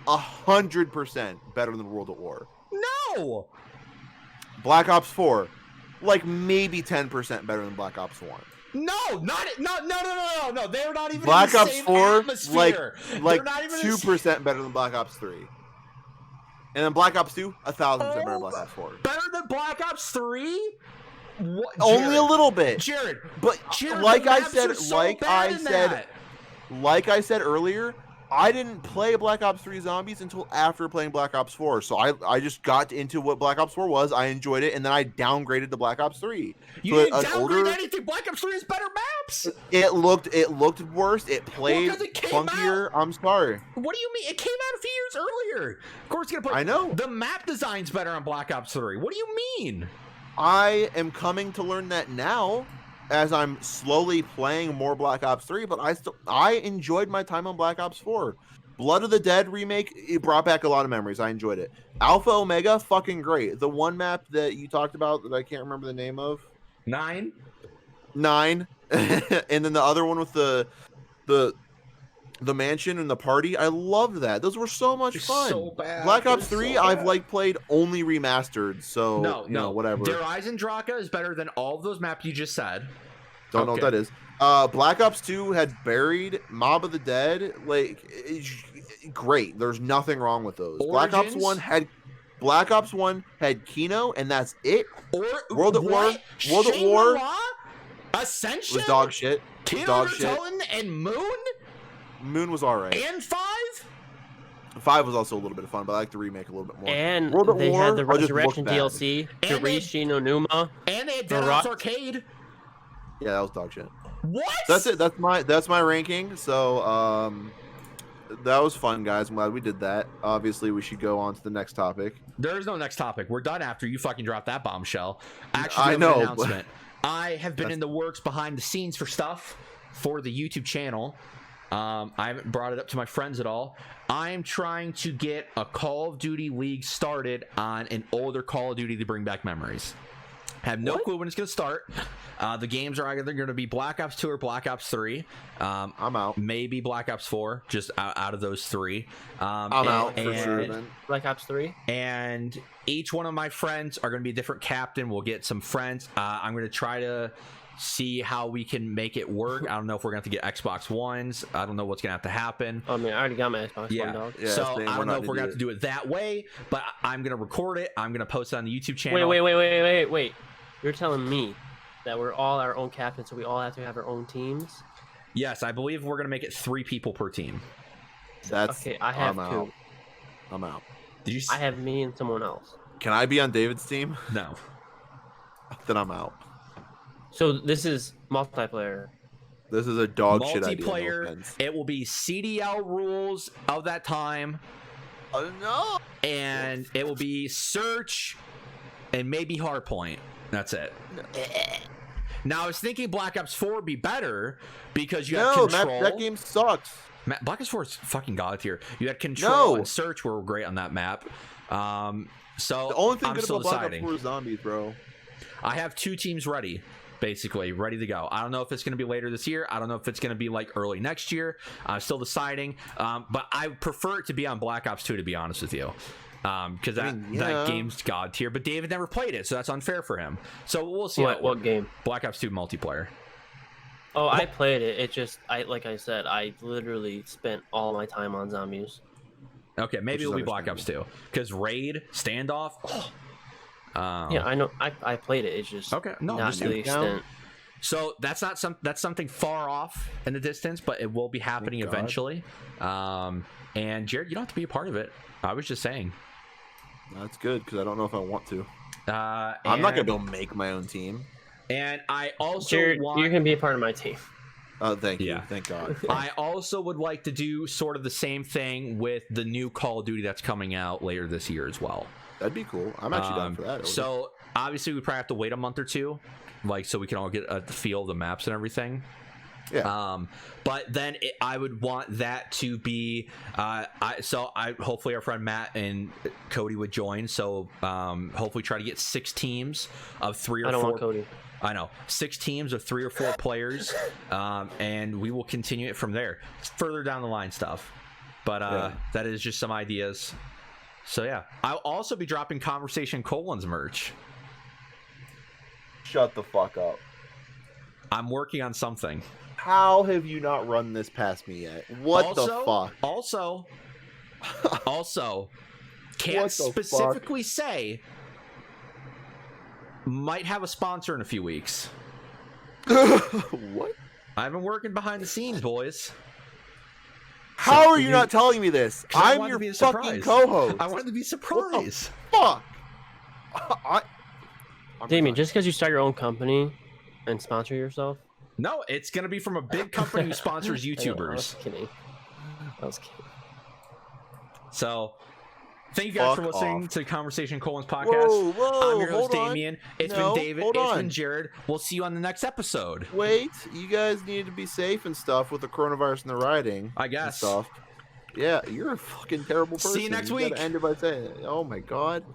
100% better than World at War. No. Black Ops 4, like maybe 10% better than Black Ops 1. No. They're not even Black in the Ops same 4, atmosphere. like 2% better than Black Ops 3. And then Black Ops 2, 1,000% better than Black Ops 4. Better than Black Ops 3? What, only a little bit, Jared. But Jared, like I said earlier, I didn't play Black Ops 3 Zombies until after playing Black Ops 4. So I just got into what Black Ops 4 was. I enjoyed it, and then I downgraded to Black Ops 3. You didn't downgrade anything. Black Ops 3 has better maps. It looked worse. It played funkier. I'm sorry. What do you mean? It came out a few years earlier. Of course, it's gonna play. I know. The map design's better on Black Ops 3. What do you mean? I am coming to learn that now, as I'm slowly playing more Black Ops 3, but I enjoyed my time on Black Ops 4. Blood of the Dead remake, it brought back a lot of memories. I enjoyed it. Alpha Omega, fucking great. The one map that you talked about that I can't remember the name of. 9. And then the other one with the mansion and the party. I loved that. Those were so much fun. So bad. Black Ops 3, I've played only remastered. So no, whatever. Der Eisendrache is better than all of those maps you just said. Don't know what that is. Black Ops 2 had buried Mob of the Dead. Great. There's nothing wrong with those. Origins? Black Ops 1 had Kino, and that's it. World at War. Ascension was dog shit. Kino and Moon. Moon was alright. And 5. 5 was also a little bit of fun, but I like the remake a little bit more. And they had the Resurrection DLC to Shino Numa. And they had Dead Ops Arcade. Yeah, that was dog shit. What? That's it. That's my ranking. So that was fun, guys. I'm glad we did that. Obviously, we should go on to the next topic. There is no next topic. We're done after you fucking dropped that bombshell. Actually, I know. An announcement. I have been in the works behind the scenes for stuff for the YouTube channel. I haven't brought it up to my friends at all. I'm trying to get a Call of Duty league started on an older Call of Duty to bring back memories. I have no clue when it's going to start. The games are either going to be Black Ops 2 or Black Ops 3. I'm out. Maybe Black Ops 4, just out of those 3. I'm out for sure, then. Black Ops 3. And each one of my friends are going to be a different captain. We'll get some friends. I'm going to try to see how we can make it work. I don't know if we're going to have to get Xbox Ones. I don't know what's going to have to happen. I mean, I already got my Xbox One, dog. Yeah, so I don't know if we're going to have to do it that way, but I'm going to record it. I'm going to post it on the YouTube channel. Wait. You're telling me that we're all our own captains, so we all have to have our own teams? Yes, I believe we're going to make it 3 people per team. Okay, I have 2. I'm out. Did you? I have me and someone else. Can I be on David's team? No. Then I'm out. So this is multiplayer. This is a dog shit idea. Multiplayer. It will be CDL rules of that time. Oh no! And it will be search and maybe hardpoint. That's it. Now I was thinking Black Ops 4 would be better because you had control. That game sucks. Black Ops 4 is fucking god tier. You had control and search were great on that map. So the only thing I'm good still about deciding. Black Ops 4 is zombies, bro. I have 2 teams ready. Basically ready to go. I don't know if it's going to be later this year. I don't know if it's going to be like early next year. I'm still deciding. But I prefer it to be on Black Ops 2, to be honest with you. because that game's god tier. But David never played it, so that's unfair for him. So we'll see. What game? Black Ops 2 multiplayer. Oh, I played it. It just, like I said, I literally spent all my time on zombies. Okay, maybe it'll be Black Ops 2 because Raid Standoff. Yeah, I know. I played it. It's just okay. No, not to the extent. So that's something far off in the distance, but it will be happening eventually. And Jared, you don't have to be a part of it. I was just saying. That's good because I don't know if I want to. I'm not gonna be able to make my own team. And I also Jared, you can be a part of my team. Oh, thank you. Thank God. I also would like to do sort of the same thing with the new Call of Duty that's coming out later this year as well. That'd be cool. I'm actually down for that. So obviously we probably have to wait a month or two, like so we can all get a feel of the maps and everything. Yeah. But then I would want that to be hopefully our friend Matt and Cody would join. So hopefully try to get 6 teams of 3 or 4. I don't want Cody. I know 6 teams of 3 or 4 players, and we will continue it from there. It's further down the line stuff, but that is just some ideas. So yeah, I'll also be dropping Conversation Colon's merch. Shut the fuck up. I'm working on something. How have you not run this past me yet? What the fuck? Also, can't specifically say. Might have a sponsor in a few weeks. What? I've been working behind the scenes, boys. How are you not telling me this? I'm your fucking co-host. I wanted to be surprised. Fuck. Damien, just because you start your own company and sponsor yourself? No, it's going to be from a big company who sponsors YouTubers. I was kidding. So, thank you guys for listening to Conversation Colon's podcast. Whoa, I'm your host, Damien. It's been David. It's been Jared. We'll see you on the next episode. Wait, you guys need to be safe and stuff with the coronavirus and the rioting. I guess. And stuff. Yeah, you're a fucking terrible person. See you next week. Gotta end it by saying, oh my God.